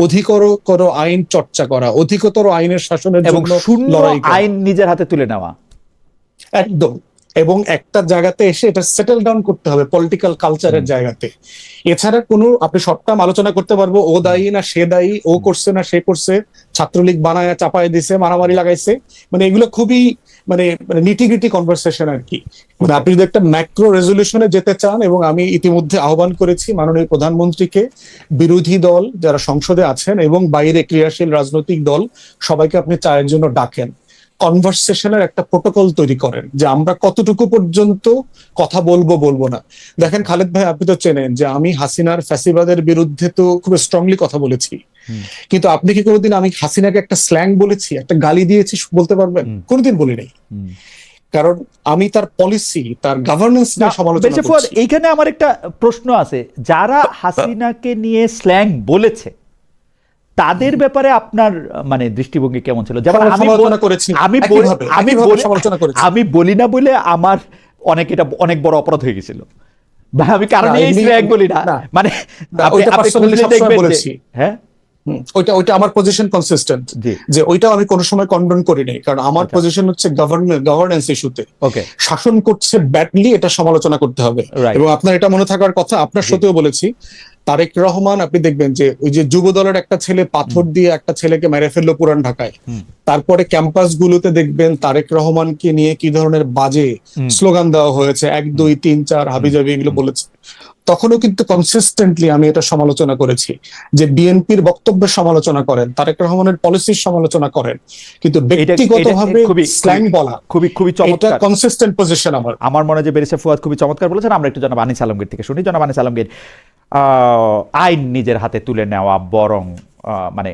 অধিকতর আইন চর্চা করা, অধিকতর আইনের শাসনের এবং জন্য শূন্য লড়াই করা। আইন নিজের হাতে তুলে নেওয়া। একদম। এবং একটা জায়গাতে এসে এটা সেটেল ডাউন করতে হবে পলিটিক্যাল কালচারের জায়গাতে। এছাড়া কোনো, আপনি শর্ট টার্ম আলোচনা করতে পারবো ও দায়ী না সে দায়ী, ও করছে না সে করছে, ছাত্রলীগ বানায় চাপায় দিছে, মারামারি লাগাইছে, মানে এগুলো খুবই মানে নিটিগ্রিটি কনভারসেশন আর কি। মানে আপনি যদি একটা ম্যাক্রো রেজলিউশনে যেতে চান, এবং আমি ইতিমধ্যে আহ্বান করেছি মাননীয় প্রধানমন্ত্রীকে, বিরোধী দল যারা সংসদে আছেন এবং বাইরে ক্রিয়াশীল রাজনৈতিক দল, সবাইকে আপনি চায়ের জন্য ডাকেন, কনভারসেশনের একটা প্রোটোকল তৈরি করেন যে আমরা কতটুকু পর্যন্ত কথা বলবো না। দেখেন খালেদ ভাই, আপনি তো চেনেন যে আমি হাসিনার ফ্যাসিবাদের বিরুদ্ধে তো খুব স্ট্রংলি কথা বলেছি, কিন্তু আপনি কি কোনোদিন আমি হাসিনাকে একটা স্ল্যাং বলেছি, একটা গালি দিয়েছি বলতে পারবেন? কোনোদিন বলি নাই। কারণ আমি তার পলিসি, তার গভর্নেন্স নিয়ে সমালোচনা বেরসে ফুয়াদ, করছি। এইখানে আমার একটা প্রশ্ন আছে, যারা হাসিনাকে নিয়ে স্ল্যাং বলেছে তাদের ব্যাপারে আপনার মানে দৃষ্টিভঙ্গি কেমন ছিল? যেমন সমালোচনা করেছি, সমালোচনা করেছি। আমি বলি না বলে আমার এটা অনেক বড় অপরাধ হয়ে গেছিল, বা আমি কারণে এই স্ল্যাং বলি না, মানে আপনি দেখবেন বলেছি। হ্যাঁ, ওইটা আমার পজিশন কনসিস্টেন্ট, যে ওইটাও আমি কোনো সময় কন্ডন করি নাই, কারণ আমার পজিশন হচ্ছে গভর্নেন্স ইস্যুতে শাসন করছে ব্যাডলি, এটা সমালোচনা করতে হবে। এবং আপনার এটা মনে থাকার কথা, আপনার সাথেও বলেছি, তারেক রহমান, আপনি দেখবেন যে ওই যে যুব দলের একটা ছেলে পাথর দিয়ে একটা ছেলেকে মেরে ফেললো পুরান ঢাকায়, তারপরে ক্যাম্পাস গুলোতে দেখবেন তারেক রহমানকে নিয়ে কি ধরনের বাজে স্লোগান দেওয়া হয়েছে, 1 2 3 4 হাবিজাবি এগুলো বলেছে। তখনও কিন্তু কনসিস্টেন্টলি আমি এটা সমালোচনা করেছি যে বিএনপির বক্তব্যের সমালোচনা করেন, তারেক রহমানের পলিসির সমালোচনা করেন, কিন্তু ব্যক্তিগতভাবে স্ল্যাং বলা খুবই চমৎকার কনসিস্টেন্ট পজিশন। আমার মনে হয় যে বেরসে ফুয়াদ খুবই চমৎকার বলেছেন। আমরা একটু জনাব আনিস আলমগীর থেকে শুনি। জনাব আনিস আলমগীর, আইন নিজের হাতে তুলে নেওয়া বরং মানে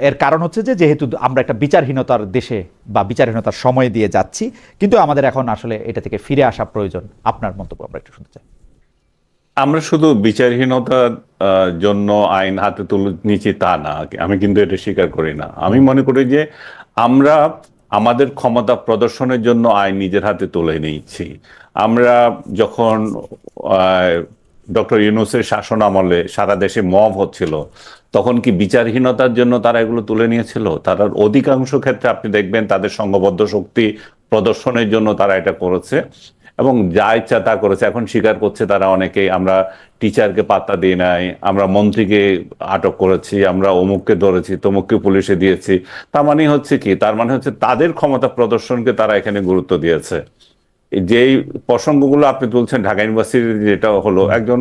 এর কারণ হচ্ছে যে যেহেতু আমরা একটা বিচারহীনতার দেশে বা বিচারহীনতার সময় দিয়ে যাচ্ছি, কিন্তু আমাদের এখন আসলে এটা থেকে ফিরে আসা প্রয়োজন। আপনার মন্তব্য আমরা একটু শুনতে চাই। আমরা শুধু বিচারহীনতার জন্য আইন হাতে তুলে নিচ্ছি তা না, আমি কিন্তু এটা স্বীকার করি না। আমি মনে করি যে আমরা আমাদের ক্ষমতা প্রদর্শনের জন্য আইন নিজের হাতে তুলে নিচ্ছি। আমরা যখন ডক্টর ইউনূসের শাসন আমলে সারা দেশে মব হচ্ছিল, তখন কি বিচারহীনতার জন্য তারা এগুলো তুলে নিয়েছিল? তারা অধিকাংশ ক্ষেত্রে আপনি দেখবেন তাদের সংঘবদ্ধ শক্তি প্রদর্শনের জন্য তারা এটা করেছে, এবং যা ইচ্ছা তা করেছে। এখন স্বীকার করছে তারা অনেকেই, আমরা টিচারকে পাত্তা দিই নাই, আমরা মন্ত্রীকে আটক করেছি, আমরা অমুককে ধরেছি, তমুককে পুলিশে দিয়েছি। তার মানে হচ্ছে কি? তার মানে হচ্ছে তাদের ক্ষমতা প্রদর্শনকে তারা এখানে গুরুত্ব দিয়েছে। যেই প্রসঙ্গগুলো আপনি তুলছেন, ঢাকা ইউনিভার্সিটির যেটা হলো, একজন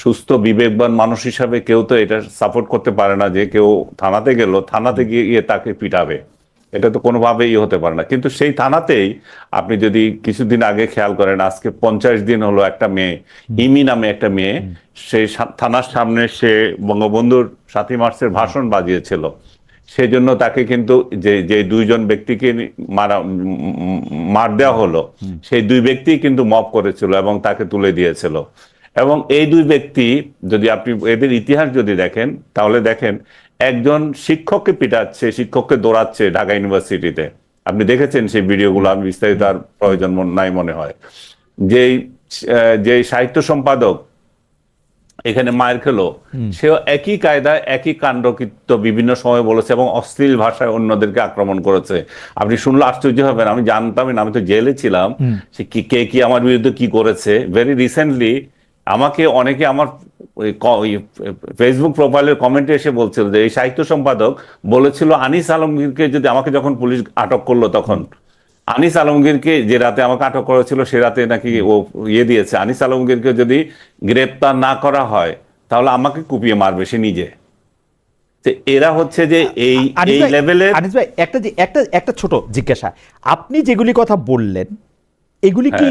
সুস্থ বিবেকবান মানুষ হিসাবে কেউ তো এটা সাপোর্ট করতে পারে না যে কেউ থানাতে গেল, থানাতে গিয়ে তাকে পিটাবে। এটা তো কোনোভাবেই হতে পারে না। কিন্তু সেই থানাতেই আপনি যদি কিছুদিন আগে খেয়াল করেন, আজকে 50 দিন হলো, একটা মেয়ে, ইমি নামে একটা মেয়ে, সেই থানার সামনে সে বঙ্গবন্ধুর 7ই মার্চের ভাষণ বাজিয়েছিল। সেই জন্য তাকে কিন্তু যে 2 জন ব্যক্তিকে মার দেওয়া হলো, সেই 2 ব্যক্তি কিন্তু মব করেছিল এবং তাকে তুলে দিয়েছিল। এবং এই 2 ব্যক্তি, যদি আপনি এদের ইতিহাস যদি দেখেন, তাহলে দেখেন একজন শিক্ষককে পিটাচ্ছে, শিক্ষককে দৌড়াচ্ছে ঢাকা ইউনিভার্সিটিতে। আপনি দেখেছেন সেই ভিডিওগুলো, আমি বিস্তারিত আর প্রয়োজন নাই মনে হয়। যে সাহিত্য সম্পাদক এখানে মায়ের খেলো, সেও একই কায়দায় একই কাণ্ডকৃত্য বিভিন্ন সময় বলেছে এবং অশ্লীল ভাষায় অন্যদেরকে আক্রমণ করেছে। আপনি শুনলে আশ্চর্য হবেন, আমি জানতামই না, আমি তো জেলে ছিলাম, সে কে কি আমার বিরুদ্ধে কি করেছে। ভেরি রিসেন্টলি আমাকে অনেকে আমার ফেসবুক প্রোফাইলের কমেন্টে এসে বলছিল যে এই সাহিত্য সম্পাদক বলেছিল আনিস আলমগীরকে, যদি আমাকে যখন পুলিশ আটক করলো, তখন আনিস আলমগীরকে, যে রাতে আমাকে আটক করেছিল সে রাতে নাকি ও দিয়েছে, আনিস আলমগীরকে যদি গ্রেপ্তার না করা হয় তাহলে আমাকে কুপিয়ে মারবে সে নিজে। এরা হচ্ছে যে এই লেভেলের। আনিস ভাই, একটা ছোট জিজ্ঞাসা, আপনি যেগুলি কথা বললেন এগুলি কি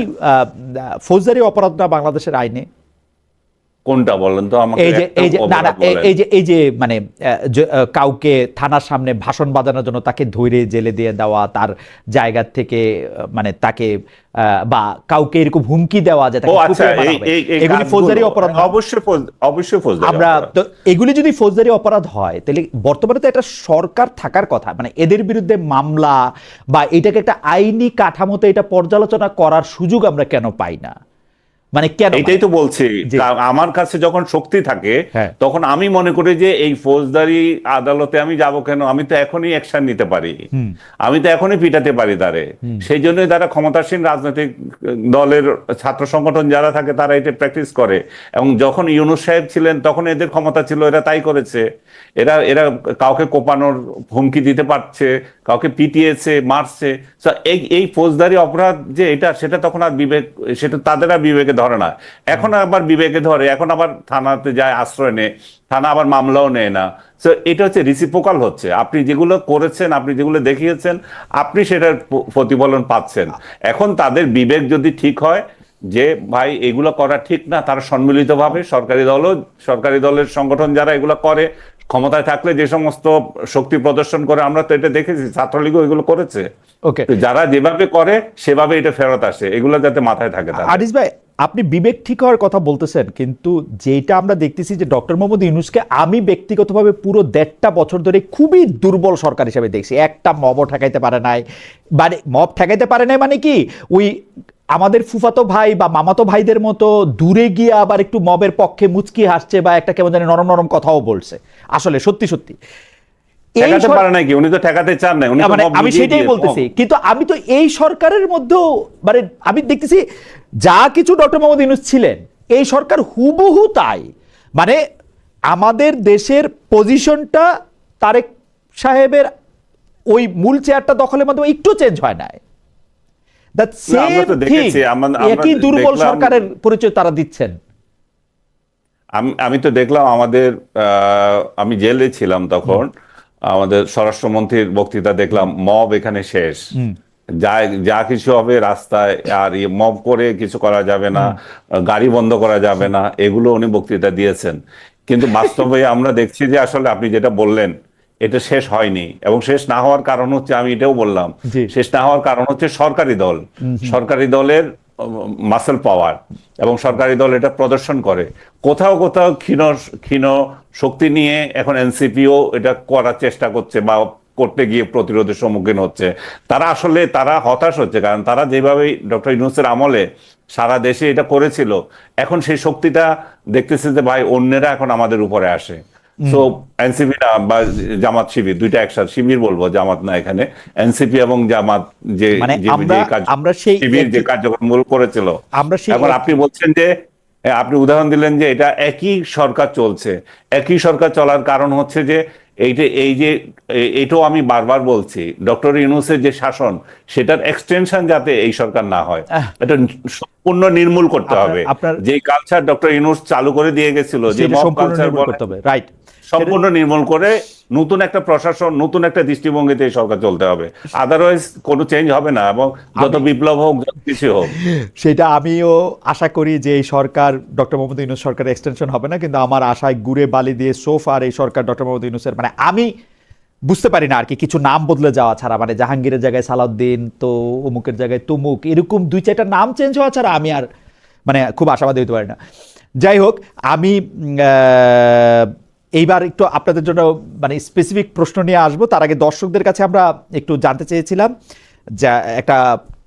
ফৌজদারি অপরাধ না বাংলাদেশের আইনে? কোনটা বলেন তো আমাকে, এই যে একটা এই যে না না অপরাধ বলেন। এই যে মানে কাউকে থানার সামনে ভাষণ বাজানোর জন্য তাকে ধরে জেলে দিয়ে দেওয়া, তার জায়গা থেকে মানে তাকে বা কাউকে এরকম হুমকি দেওয়া যে ও তাকে আচ্ছা, কুপিয়ে মারা হবে, এগুলি কাজগুলো ফৌজদারি অপরাধ না? অবশ্যই ফৌজদারি আমরা অপরাধ। তো এগুলি যদি ফৌজদারি অপরাধ হয় তাহলে বর্তমানে তো একটা সরকার থাকার কথা, মানে এদের বিরুদ্ধে মামলা বা এটাকে একটা আইনি কাঠামোতে এটা পর্যালোচনা করার সুযোগ আমরা কেন পাই না? মানে কেন? এটাই তো বলছি, জি। আমার কাছে যখন শক্তি থাকে হ্যাঁ। তখন আমি মনে করি যে এই ফৌজদারি আদালতে আমি যাব কেন, আমি তো এখনই অ্যাকশন নিতে পারি, আমি তো এখনই পিটাতে পারি তারে। সেই জন্যই তারা ক্ষমতাসীন রাজনৈতিক দলের ছাত্র সংগঠন যারা থাকে তারা এটা প্র্যাকটিস করে। এবং যখন ইউনূস সাহেব ছিলেন তখন এদের ক্ষমতা ছিল, এরা তাই করেছে। এরা এরা কাউকে কোপানোর হুমকি দিতে পারছে, কাউকে পিটিয়েছে, মারছে। So এই ফৌজদারি অপরাধ যে এটা, সেটা তখন আর বিবেক, সেটা তাদের আর বিবেকে ধরে না। এখন আবার বিবেকে ধরে, এখন আবার থানাতে যায়, আশ্রয় নেয়, থানা আবার মামলাও নেয় না। তো এটা হচ্ছে রিসিপ্রোকাল হচ্ছে, আপনি যেগুলো করেছেন, আপনি যেগুলো দেখিয়েছেন, আপনি সেটার প্রতিফলন পাচ্ছেন। এখন তাদের বিবেক যদি ঠিক হয় যে ভাই এগুলো করা ঠিক না, তারা সম্মিলিতভাবে সরকারি দলের সংগঠন যারা এগুলো করে, ক্ষমতায় থাকলে যে সমস্ত শক্তি প্রদর্শন করে, আমরা তো এটা দেখেছি, ছাত্রলীগও এগুলো করেছে। ওকে, তো যারা যেভাবে করে সেভাবে এটা ফেরত আসে, এগুলো যাতে মাথায় থাকে তাদের। আনিস ভাই, আপনি বিবেক ঠিক হওয়ার কথা বলতেছেন, কিন্তু যেটা আমরা দেখতেছি যে ডক্টর মোহাম্মদ ইউনূসকে আমি ব্যক্তিগতভাবে পুরো 1.5 বছর ধরে খুবই দুর্বল সরকার হিসেবে দেখছি। একটা মবও ঠেকাইতে পারে নাই, মানে মব ঠেকাইতে পারে নাই মানে কি, ওই আমাদের ফুফাতো ভাই বা মামাতো ভাইদের মতো দূরে গিয়ে আবার একটু মবের পক্ষে মুচকি হাসছে বা একটা কেমন জানি নরম নরম কথাও বলছে। আসলে সত্যি সত্যি ঠেকাতে পারে নাকি, উনি তো ঠেকাতে চান না, উনি তো মানে মব আমি নিজেই সেটাই দিয়ে- বলতেছি, কিন্তু আমি তো এই সরকারের মধ্যেও মানে আমি দেখতেছি যা কিছু ডক্টর মোহাম্মদ ইউনূস ছিলেন, এই সরকার হুবহু তাই। মানে আমাদের দেশের পজিশনটা তারেক সাহেবের ওই মূল চেয়ারটা দখলের মাধ্যমে একটু চেঞ্জ হয় নাই। দ্যাট না, আমরা সেম তো থিং, দেখেছি, আমরা একই দুর্বল দেখলাম। সরকারের পরিচয় তারা দিচ্ছেন। আমি তো দেখলাম আমাদের, আমি জেলে ছিলাম তখন, আমাদের স্বরাষ্ট্রমন্ত্রীর বক্তৃতা দেখলাম, মব এখানে শেষ, যা যা কিছু হবে রাস্তায়, আর মব করে কিছু করা যাবে না, গাড়ি বন্ধ করা যাবে না, এগুলো উনি বক্তৃতা দিয়েছেন। কিন্তু বাস্তবে আমরা দেখছি যে আসলে আপনি যেটা বললেন এটা শেষ হয়নি, এবং শেষ না হওয়ার কারণ হচ্ছে, আমি এটাও বললাম, জি। শেষ না হওয়ার কারণ হচ্ছে সরকারি দলের মাসেল পাওয়ার, এবং সরকারি দল এটা প্রদর্শন করে। কোথাও কোথাও ক্ষীণ শক্তি নিয়ে এখন এনসিপিও এটা করার চেষ্টা করছে বা করতে গিয়ে প্রতিরোধের সম্মুখীন হচ্ছে। তারা হতাশ হচ্ছে, কারণ তারা যেভাবে ডক্টর ইউনূসের আমলে সারা দেশে এটা করেছিল, এখন সেই শক্তিটা দেখতেছে যে ভাই অন্যেরা এখন আমাদের উপরে আসে। সো এনসিপি না বা জামাত শিবির, দুইটা একসাথে, শিবির বলবো, জামাত না, এখানে এনসিপি এবং জামাত যে মানে আমরা সেই শিবির যে কার্যক্রম করেছিল, আমরা সেই এখন আপনি বলছেন যে, আপনি উদাহরণ দিলেন যে এটা একই সরকার চলছে। একই সরকার চলার কারণ হচ্ছে যে এইটাও আমি বারবার বলছি, ডক্টর ইউনূসের যে শাসন, সেটার এক্সটেনশন যাতে এই সরকার না হয়, এটা সম্পূর্ণ নির্মূল করতে হবে। যে কালচার ডক্টর ইউনূস চালু করে দিয়ে গেছিল, যে মব কালচার বলে, রাইট, সম্পূর্ণ নির্মূল করে নতুন একটা প্রশাসন, নতুন একটা দৃষ্টিভঙ্গিতে এই সরকার চলতে হবে। আদারওয়াইজ কোনো চেঞ্জ হবে না, এবং যত বিপ্লব হোক, যত কিছু হোক। সেটা আমিও আশা করি যে এই সরকার ডক্টর মোহাম্মদ ইউনূস সরকারের এক্সটেনশন হবে না, কিন্তু আমার আশায় গুড়ে বালি দিয়ে সোফার এই সরকার ডক্টর মোহাম্মদ ইউনূসের, মানে আমি বুঝতে পারি না আর কি, কিছু নাম বদলে যাওয়া ছাড়া, মানে জাহাঙ্গীরের জায়গায় সালাউদ্দিন, তো অমুকের জায়গায় তুমুক, এরকম 2-4টা নাম চেঞ্জ হওয়া ছাড়া আমি আর মানে খুব আশাবাদী হতে পারি না। যাই হোক, আমি এইবার একটু আপনাদের জন্য মানে স্পেসিফিক প্রশ্ন নিয়ে আসবো। তার আগে দর্শকদের কাছে আমরা একটু জানতে চেয়েছিলাম যা একটা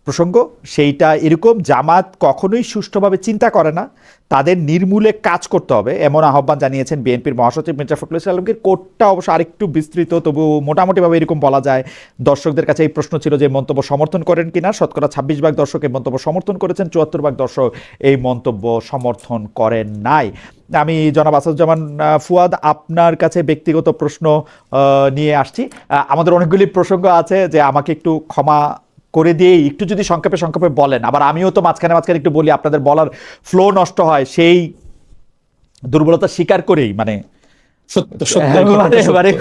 প্রসঙ্গ, সেইটা এরকম, জামাত কখনোই সুষ্ঠুভাবে চিন্তা করে না, তাদের নির্মূলে কাজ করতে হবে, এমন আহ্বান জানিয়েছেন বিএনপির মহাসচিব মির্জা ফখরুল ইসলাম আলমগীর। কোটটা অবশ্য আরেকটু বিস্তৃত, তবু মোটামুটিভাবে এরকম বলা যায়। দর্শকদের কাছে এই প্রশ্ন ছিল যে মন্তব্য সমর্থন করেন কিনা। শতকরা 26% দর্শক এই মন্তব্য সমর্থন করেছেন, 74% দর্শক এই মন্তব্য সমর্থন করেন নাই। আমি জনাব আসাদুজ্জামান ফুয়াদ, আপনার কাছে ব্যক্তিগত প্রশ্ন নিয়ে আসছি। আমাদের অনেকগুলি প্রসঙ্গ আছে, যে আমাকে একটু ক্ষমা করে দিয়ে একটু যদি সংক্ষেপে বলেন, আবার আমিও তো মাঝখানে একটু বলি, আপনাদের বলার ফ্লো নষ্ট হয়, সেই দুর্বলতা স্বীকার করেই মানে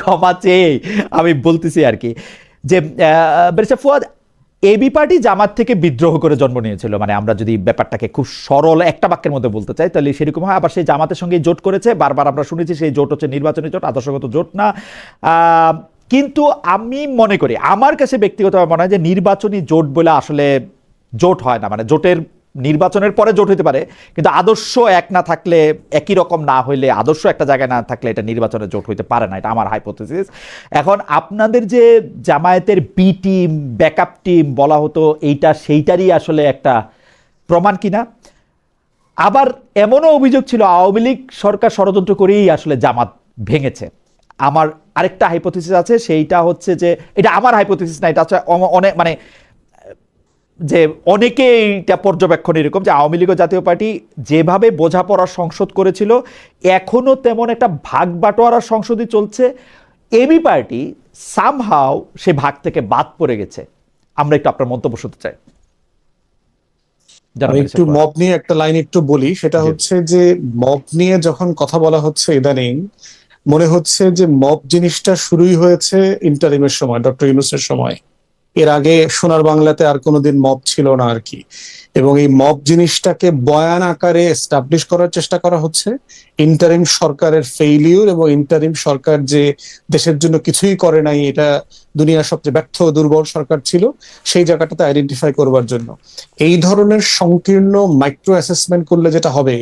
ক্ষমা চেয়ে আমি বলতেছি আর কি, যে ব্যারিস্টার ফুয়াদ, এবি পার্টি জামাত থেকে বিদ্রোহ করে জন্ম নিয়েছিল, মানে আমরা যদি ব্যাপারটাকে খুব সরল একটা বাক্যের মধ্যে বলতে চাই তাহলে সেরকম হয়। আবার সেই জামাতের সঙ্গে জোট করেছে, বারবার আমরা শুনেছি সেই জোট হচ্ছে নির্বাচনী জোট, আদর্শগত জোট না। কিন্তু আমি মনে করি, আমার কাছে ব্যক্তিগতভাবে মনে হয় যে নির্বাচনী জোট বলে আসলে জোট হয় না, মানে জোটের নির্বাচনের পরে জোট হতে পারে, কিন্তু আদর্শ এক না থাকলে, একই রকম না হইলে, আদর্শ একটা জায়গায় না থাকলে এটা নির্বাচনের জোট হইতে পারে না, এটা আমার হাইপোথেসিস। এখন আপনাদের যে জামায়াতের বি টিম, ব্যাকআপ টিম বলা হতো, এইটা সেইটারই আসলে একটা প্রমাণ কিনা? আবার এমনও অভিযোগ ছিল আওয়ামী লীগ সরকার ষড়যন্ত্র করেই আসলে জামাত ভেঙেছে। আমার আরেকটা হাইপোথেসিস আছে, সেইটা হচ্ছে যে, এটা আমার হাইপোথেসিস না, এটা হচ্ছে অনেক, মানে যে অনেকে এইটা পর্যবেক্ষণ এরকম যে আওয়ামী লীগ ও জাতীয় পার্টি যেভাবে বোঝাপড়ার সংসদ করেছিল, এখনো তেমন একটা ভাগ বাটোয়ারার সংসদই চলছে। এবি পার্টি সামহাও সে ভাগ থেকে বাদ পড়ে গেছে। আমরা একটু আপনার মন্তব্য শুনতে চাই। আমি একটু মব নিয়ে একটা লাইন একটু বলি, সেটা হচ্ছে যে মব নিয়ে যখন কথা বলা হচ্ছে ইদানিং, মনে হচ্ছে যে মব জিনিসটা শুরুই হয়েছে ইন্টারিমের সময়, ডক্টর ইউনূসের সময়। এর আগে সোনার বাংলাতে আর কোনোদিন মব ছিল না আর কি। এবং এই মব জিনিসটাকে বয়ান আকারে এস্টাবলিশ করার চেষ্টা করা হচ্ছে। ইন্টারিম সরকারের ফেইলিউর এবং ইন্টারিম সরকার যে দেশের জন্য কিছুই করে নাই, এটা দুনিয়ার সবচেয়ে ব্যর্থ দুর্বল সরকার ছিল, সেই জায়গাটাতে আইডেন্টিফাই করবার জন্য এই ধরনের সংকীর্ণ মাইক্রো অ্যাসেসমেন্ট করলে যেটা হবে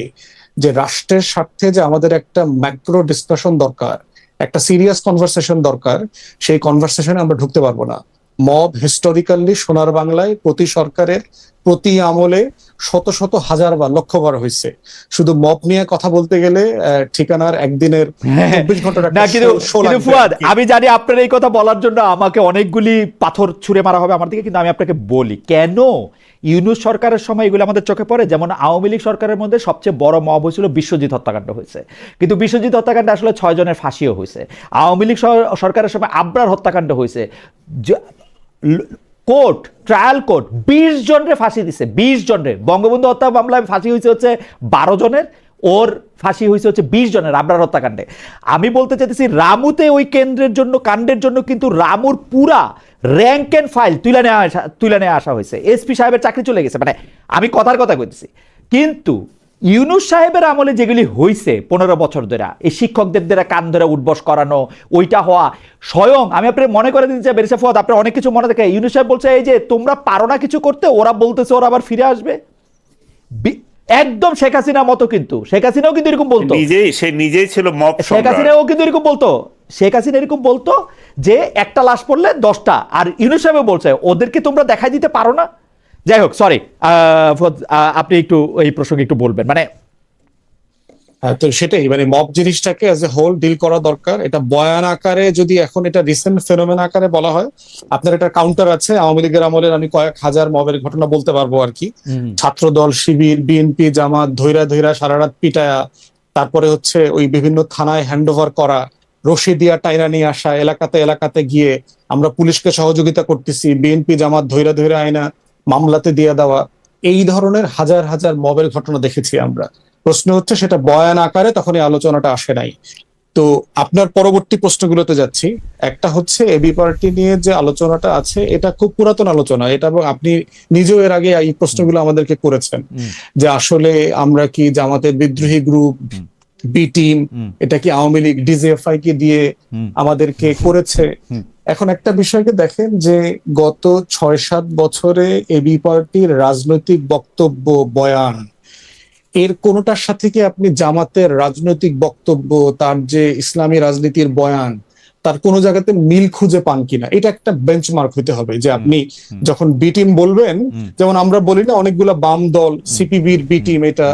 যে রাষ্ট্রের স্বার্থে যে আমাদের একটা ম্যাক্রো ডিসকাশন দরকার, একটা সিরিয়াস কনভারসেশন দরকার, সেই কনভারসেশনে আমরা ঢুকতে পারবো না। মব হিস্টোরিক্যালি সোনার বাংলায় প্রতি সরকারের প্রতি আমলে শত শত হাজার বার লক্ষবার হয়েছে। শুধু মব নিয়ে কথা বলতে গেলে ঠিকানার একদিনের 24 ঘন্টার একটা শো লাগবে। ফুয়াদ, আমি জানি আপনার এই কথা বলার জন্য আমাকে অনেকগুলি পাথর ছুঁড়ে মারা হবে আমার দিকে, কিন্তু আমি আপনাকে বলি কেন ইউনূস সরকারের সময় এগুলো আমাদের চোখে পড়ে। যেমন আওয়ামী লীগ সরকারের মধ্যে সবচেয়ে বড় মব হয়েছিল বিশ্বজিৎ হত্যাকাণ্ড হয়েছে, কিন্তু বিশ্বজিৎ হত্যাকাণ্ডে আসলে 6 জনের ফাঁসিও হয়েছে। আওয়ামী লীগ সরকারের সময় আবরার হত্যাকাণ্ড হয়েছে, কোর্ট, ট্রায়াল কোর্ট 20 জনের ফাঁসি দিছে, 20 জনের। বঙ্গবন্ধু হত্যা মামলায় ফাঁসি হয়েছে হচ্ছে 12 জনের, ওর ফাঁসি হয়েছে হচ্ছে 20 জনের আবরার হত্যাকাণ্ডে। আমি বলতে চাইতেছি রামুতে ওই কেন্দ্রের জন্য, কাণ্ডের জন্য কিন্তু রামুর পুরা র্যাঙ্ক এন্ড ফাইল তুলে নিয়ে আসা হয়েছে, এসপি সাহেবের চাকরি চলে গেছে, মানে আমি কথার কথা কইতেছি। কিন্তু ইউনূস সাহেবের আমলে যেগুলি হয়েছে 15 বছর ধরে, এই শিক্ষকদের দ্বারা কান ধরে উঠবস করানো, ওইটা হওয়া, স্বয়ং আমি আপনার মনে করে দিতে চাই বেরিসা ফুয়াদ, আপনার অনেক কিছু মনে থাকে। ইউনূস সাহেব বলছে এই যে তোমরা পারো না কিছু করতে, ওরা বলতেছে ওরা আবার ফিরে আসবে, একদম শেখ হাসিনার মতো। কিন্তু শেখ হাসিনাও কিন্তু এরকম বলতো, নিজেই ছিল মব। শেখ হাসিনাও কিন্তু এরকম বলতো, শেখ হাসিনা এরকম বলতো যে একটা লাশ পড়লে 10টা, আর ইউনূস সাহেব বলছে ওদেরকে তোমরা দেখাই দিতে পারো না। যাই হোক, সরি, আপনি একটু এই প্রসঙ্গে একটু বলবেন। মানে তো সেটাই, মানে মব জিনিসটাকে অ্যাজ এ হোল ডিল করা দরকার। এটা বয়ান আকারে যদি এখন এটা রিসেন্ট ফেনোমেন আকারে বলা হয়, আপনার এটা কাউন্টার আছে আওয়ামী লীগের আমলের, আমি কয়েক হাজার মবের ঘটনা বলতে পারবো আর কি। ছাত্র দল, শিবির, বিএনপি, জামাত ধৈরা সারা রাত পিটায়া, তারপরে হচ্ছে ওই বিভিন্ন থানায় হ্যান্ড ওভার করা, রশি দিয়া টাইনা নিয়ে আসা, এলাকাতে গিয়ে আমরা পুলিশকে সহযোগিতা করতেছি, বিএনপি জামাত ধৈরা আইনা মামলাতে দিয়ে দেওয়া, এই ধরনের হাজার হাজার মবের ঘটনা দেখেছি আমরা। প্রশ্ন হচ্ছে সেটা বয়ান আকারে তখন এই আলোচনাটা আসে নাই। তো আপনার পরবর্তী প্রশ্নগুলোতে যাচ্ছি। একটা হচ্ছে এবি পার্টি নিয়ে যে আলোচনাটা আছে, এটা খুব পুরাতন আলোচনা, এটা আপনি নিজেও এর আগে এই প্রশ্নগুলো আমাদেরকে করেছেন যে আসলে আমরা কি জামাতের বিদ্রোহী গ্রুপ, বি টিম, এটা কি আওয়ামী লীগ ডিজিএফআই কে দিয়ে আমাদেরকে করেছে। এখন একটা বিষয়কে দেখেন যে গত 6-7 বছরে এবি পার্টির রাজনৈতিক বক্তব্য, বয়ান, এর কোনোটার সাথে কি আপনি জামাতের রাজনৈতিক বক্তব্য, তার যে ইসলামী রাজনীতির বয়ান, তার কোনো জায়গাতে মিল খুঁজে পান কিনা? এটা একটা বেঞ্চমার্ক হইতে হবে যে আপনি যখন বি টিম বলবেন, যেমন আমরা বলি না অনেকগুলা বাম দল, সিপিবির বি টিম, এটা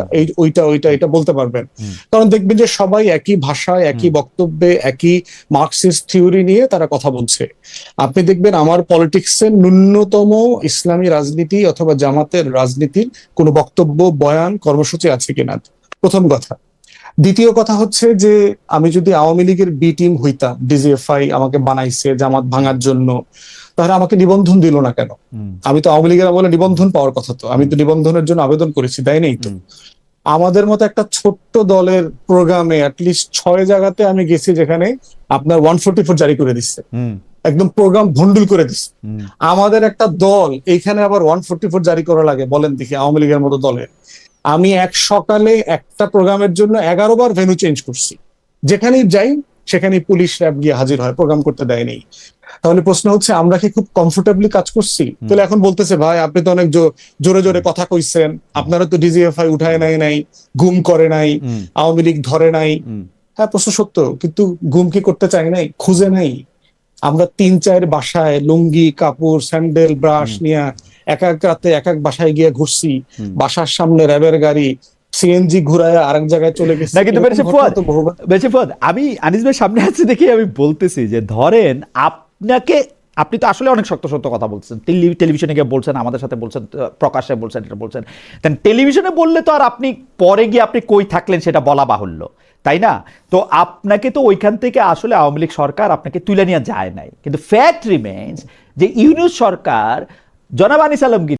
ওইটা বলতে পারবেন, কারণ দেখবেন যে সবাই একই ভাষায়, একই বক্তব্যে, একই মার্কসিস্ট থিওরি নিয়ে তারা কথা বলছে। আপনি দেখবেন আমার পলিটিক্সের ন্যূনতম ইসলামী রাজনীতি অথবা জামাতের রাজনীতির কোনো বক্তব্য, বয়ান, কর্মসূচি আছে কিনা, প্রথম কথা। দ্বিতীয় কথা হচ্ছে যে আমি যদি আওয়ামী লীগের বি টিম হইতাম, ডিজিএফআই আমাকে বানাইছে জামাত ভাঙার জন্য, তাহলে আমাকে নিবন্ধন দিল না কেন? আমি তো আওয়ামী লীগের আমলে নিবন্ধন পাওয়ার কথা, তো আমি তো নিবন্ধনের জন্য আবেদন করেছি, দেয় নেই তো। আমাদের মতো একটা ছোট্ট দলের প্রোগ্রামে অ্যাটলিস্ট 6 জায়গাতে আমি গেছি যেখানে আপনার 144 জারি করে দিচ্ছে। একদম প্রোগ্রাম ভন্ডুল করে দিছে। আমাদের একটা দল এইখানে আবার 144 জারি করা লাগে, বলেন দেখি, আওয়ামী লীগের মতো দলের। আমি এক সকালে একটা প্রোগ্রামের জন্য 11 বার ভেন্যু চেঞ্জ করছি, যেখানেই যাই সেখানেই পুলিশ র্যাব গিয়ে হাজির হয়, প্রোগ্রাম করতে দেয়নি। তাহলে প্রশ্ন হচ্ছে আমরা কি খুব কমফোর্টেবলি কাজ করছি? তাহলে এখন বলতেছে ভাই আপনি তো অনেক জোরে জোরে কথা কইছেন, আপনারা তো ডিজিএফআই উঠায় নাই, গুম করে নাই, আওয়ামী লীগ ধরে নাই। হ্যাঁ, প্রশ্ন সত্য, কিন্তু গুম কি করতে চাই নাই? খুঁজে নাই। আমরা 3-4 বাসায় লুঙ্গি, কাপড়, স্যান্ডেল, ব্রাশ নিয়ে এক এক রাতে এক এক বাসায় গিয়ে ঘুরছি, বাসার সামনে র্যাবের গাড়ি, সিএনজি ঘুরায় আরেক জায়গায় চলে গেছে। না কিন্তু বেশি ফুয়াদ, আমি আনিস ভাই সামনে আছি দেখে আমি বলতেছি যে ধরেন আপনি তো আসলে অনেক শক্ত শক্ত কথা বলছেন, টেলিভিশনে গিয়ে বলছেন, আমাদের সাথে বলছেন, প্রকাশ্যে বলছেন, এটা বলছেন। টেলিভিশনে বললে তো আর আপনি পরে গিয়ে আপনি কই থাকলেন সেটা বলা বাহুল্য, তাই না? তো আপনাকে তো ওইখান থেকে আসলে আওয়ামী লীগ সরকার আপনাকে তুলে নিয়ে যায় নাই, কিন্তু ফ্যাক্ট রিমেইনস যে ইউনূস সরকার জনাব আনিস আলমগীর